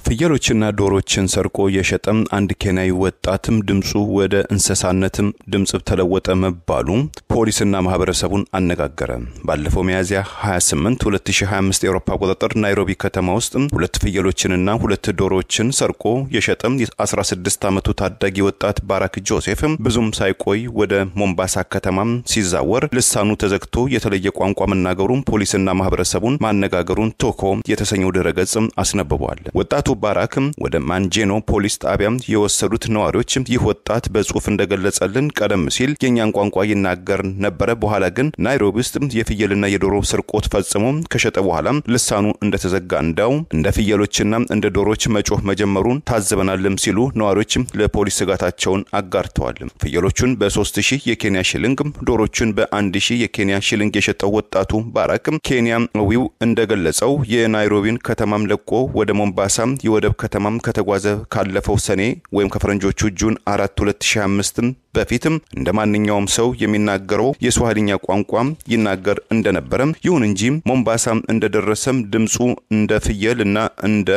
ፍየሎችና ዶሮችን ሰርቆ የሸጠም አንድ ኬንያዊ ወጣትም ድምጹ ወደ እንስሳነትም ድምጽ ተለወጠ መባሉ ፖሊስና ማህበረሰቡን አነጋገረ። ባለፈው ሚያዝያ 28 2025 የአውሮፓ አቆጣጠር ናይሮቢ ከተማ ውስጥ ሁለት ፍየሎችንና ሁለት ዶሮችን ሰርቆ የሸጠም የ16 ዓመቱ ታዳጊ ወጣት ባራክ ጆሴፍ ብዙም ሳይቆይ ወደ ሞምባሳ ከተማ ሲዛወር ልሳኑ ተዘግቶ የተለየ ቋንቋ መናገሩን ፖሊስና ማህበረሰቡን ማነጋገሩን ቶኮ የተሰኘው ድረገጽ አስነብቧል። ወጣቱ ባራክም ወደ ማንጄኖ ፖሊስ ጣቢያ የወሰዱት ነዋሪዎች ይህ ወጣት በጽሁፍ እንደገለጸልን ቀደም ሲል የኛን ቋንቋ ይናገር ነበር፣ በኋላ ግን ናይሮቢ ውስጥ የፍየልና የዶሮ ስርቆት ፈጽሞ ከሸጠ በኋላ ልሳኑ እንደተዘጋ እንዳው እንደ ፍየሎችና እንደ ዶሮች መጮህ መጀመሩን ታዘበናልም ሲሉ ነዋሪዎች ለፖሊስ ስጋታቸውን አጋርተዋል። ፍየሎቹን በ3000 የኬንያ ሽልንግ ዶሮቹን በ1000 የኬንያ ሽልንግ የሸጠው ወጣቱ ባራክ ኬንያዊው እንደገለጸው የናይሮቢን ከተማም ለቆ ወደ ሞምባሳ የወደብ ከተማም ከተጓዘ ካለፈው ሰኔ ወይም ከፈረንጆቹ ጁን 4 2025 በፊትም እንደማንኛውም ሰው የሚናገረው የስዋሂሊኛ ቋንቋ ይናገር እንደነበረ ይሁን እንጂ ሞምባሳ እንደደረሰም ድምጹ እንደ ፍየልና እንደ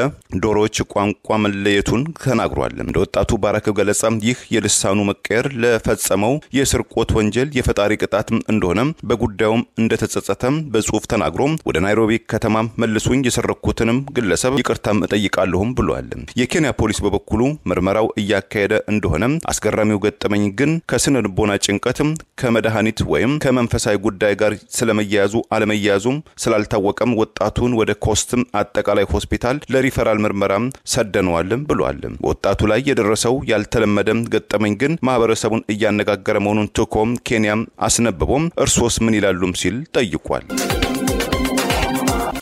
ዶሮች ቋንቋ መለየቱን ተናግሯል። እንደ ወጣቱ ባራክ ገለጻ ይህ የልሳኑ መቀየር ለፈጸመው የስርቆት ወንጀል የፈጣሪ ቅጣት እንደሆነ በጉዳዩም እንደተጸጸተም በጽሁፍ ተናግሮ ወደ ናይሮቢ ከተማ መልሱኝ የሰረኩትንም ግለሰብ ይቅርታም እጠይቃለሁም ብሏል። የኬንያ ፖሊስ በበኩሉ ምርመራው እያካሄደ እንደሆነ አስገራሚው ገጠመኝ ግን ከስነ ልቦና ጭንቀትም ከመድኃኒት ወይም ከመንፈሳዊ ጉዳይ ጋር ስለመያያዙ አለመያያዙም ስላልታወቀም ወጣቱን ወደ ኮስትም አጠቃላይ ሆስፒታል ለሪፈራል ምርመራም ሰደነዋልም ብሏል። ወጣቱ ላይ የደረሰው ያልተለመደም ገጠመኝ ግን ማህበረሰቡን እያነጋገረ መሆኑን ቶኮም ኬንያም አስነብቦም እርሶስ ምን ይላሉም ሲል ጠይቋል።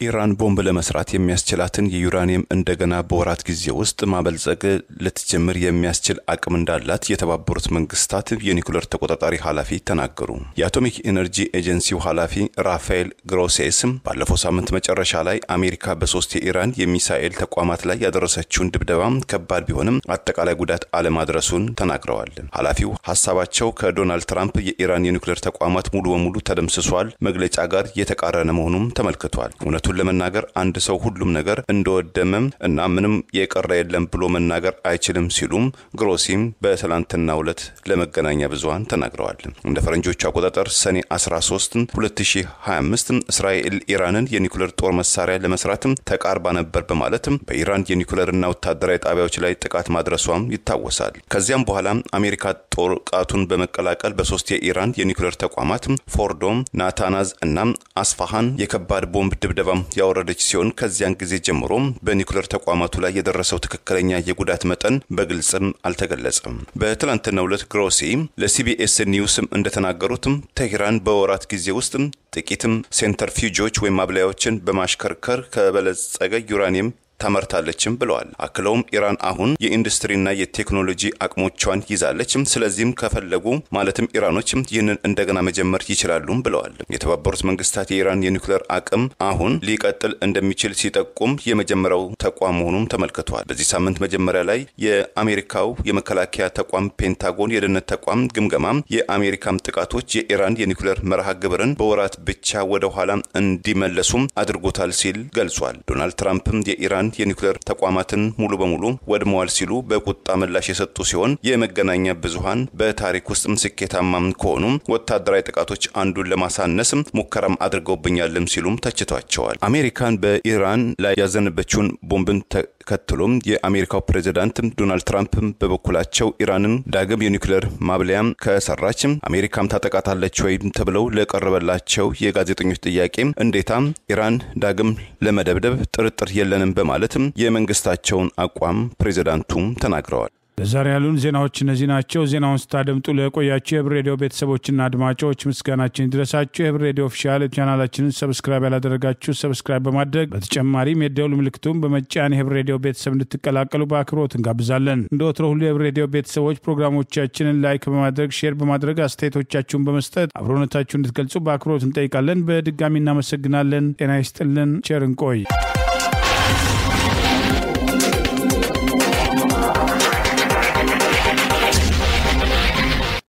ኢራን ቦምብ ለመስራት የሚያስችላትን የዩራኒየም እንደገና በወራት ጊዜ ውስጥ ማበልጸግ ልትጀምር የሚያስችል አቅም እንዳላት የተባበሩት መንግስታት የኒኩሌር ተቆጣጣሪ ኃላፊ ተናገሩ። የአቶሚክ ኤነርጂ ኤጀንሲው ኃላፊ ራፋኤል ግሮሴስ ባለፈው ሳምንት መጨረሻ ላይ አሜሪካ በ3 የኢራን የሚሳኤል ተቋማት ላይ ያደረሰችውን ድብደባ ከባድ ቢሆንም አጠቃላይ ጉዳት አለማድረሱን ተናግረዋል። ኃላፊው ሐሳባቸው ከዶናልድ ትራምፕ የኢራን የኒኩሌር ተቋማት ሙሉ በሙሉ ተደምስሷል መግለጫ ጋር የተቃረነ መሆኑን ተመልክቷል። ለመናገር አንድ ሰው ሁሉም ነገር እንደወደመም እና ምንም የቀረ የለም ብሎ መናገር አይችልም ሲሉም ግሮሲም በትላንትናው ዕለት ለመገናኛ ብዙሃን ተናግረዋል። እንደ ፈረንጆቹ አቆጣጠር ሰኔ 13 2025 እስራኤል ኢራንን የኒኩሌር ጦር መሳሪያ ለመስራት ተቃርባ ነበር በማለት በኢራን የኒኩሌርና ወታደራዊ ጣቢያዎች ላይ ጥቃት ማድረሷም ይታወሳል። ከዚያም በኋላ አሜሪካ ጦር ቃቱን በመቀላቀል በ3 የኢራን የኒኩሌር ተቋማት ፎርዶም፣ ናታናዝ እና አስፋሃን የከባድ ቦምብ ድብደባ ያወረደች ሲሆን ከዚያን ጊዜ ጀምሮ በኒኩሌር ተቋማቱ ላይ የደረሰው ትክክለኛ የጉዳት መጠን በግልጽም አልተገለጸም። በትላንትናው ዕለት ግሮሲ ለሲቢኤስ ኒውስ እንደተናገሩት ቴህራን በወራት ጊዜ ውስጥ ጥቂትም ሴንትሪፊዩጆች ወይም ማብላያዎችን በማሽከርከር ከበለጸገ ዩራኒየም ታመርታለችም ብለዋል። አክለውም ኢራን አሁን የኢንዱስትሪና የቴክኖሎጂ አቅሞቿን ይዛለች፣ ስለዚህም ከፈለጉ ማለትም ኢራኖች ይህንን እንደገና መጀመር ይችላሉም ብለዋል። የተባበሩት መንግስታት የኢራን የኒኩሌር አቅም አሁን ሊቀጥል እንደሚችል ሲጠቁም የመጀመሪያው ተቋም መሆኑን ተመልክቷል። በዚህ ሳምንት መጀመሪያ ላይ የአሜሪካው የመከላከያ ተቋም ፔንታጎን የደህንነት ተቋም ግምገማም የአሜሪካም ጥቃቶች የኢራን የኒኩሌር መርሃ ግብርን በወራት ብቻ ወደ ኋላ እንዲመለሱም አድርጎታል ሲል ገልጿል። ዶናልድ ትራምፕም የኢራን የኒኩሌር ተቋማትን ሙሉ በሙሉ ወድመዋል ሲሉ በቁጣ ምላሽ የሰጡ ሲሆን የመገናኛ ብዙሃን በታሪክ ውስጥ ስኬታማ ከሆኑ ወታደራዊ ጥቃቶች አንዱን ለማሳነስ ሙከራም አድርገውብኛልም ሲሉም ተችቷቸዋል። አሜሪካን በኢራን ላይ ያዘነበችውን ቦምብን ተከትሎም የአሜሪካው ፕሬዝዳንት ዶናልድ ትራምፕ በበኩላቸው ኢራንን ዳግም የኒኩሌር ማብለያ ከሰራች አሜሪካም ታጠቃታለች ወይ ተብለው ለቀረበላቸው የጋዜጠኞች ጥያቄ እንዴታ ኢራን ዳግም ለመደብደብ ጥርጥር የለንም በማለትም የመንግስታቸውን አቋም ፕሬዝዳንቱ ተናግረዋል። ለዛሬ ያሉን ዜናዎች እነዚህ ናቸው። ዜናውን ስታደምጡ ለቆያችሁ የህብር ሬዲዮ ቤተሰቦችና አድማጮች ምስጋናችን ይድረሳችሁ። የህብር ሬዲዮ ኦፊሻል ቻናላችንን ሰብስክራይብ ያላደረጋችሁ ሰብስክራይብ በማድረግ በተጨማሪም የደውል ምልክቱን በመጫን የህብር ሬዲዮ ቤተሰብ እንድትቀላቀሉ በአክብሮት እንጋብዛለን። እንደ ወትሮ ሁሉ የህብር ሬዲዮ ቤተሰቦች ፕሮግራሞቻችንን ላይክ በማድረግ ሼር በማድረግ አስተያየቶቻችሁን በመስጠት አብሮነታችሁን እንድትገልጹ በአክብሮት እንጠይቃለን። በድጋሚ እናመሰግናለን። ጤና ይስጥልን። ቸር እንቆይ።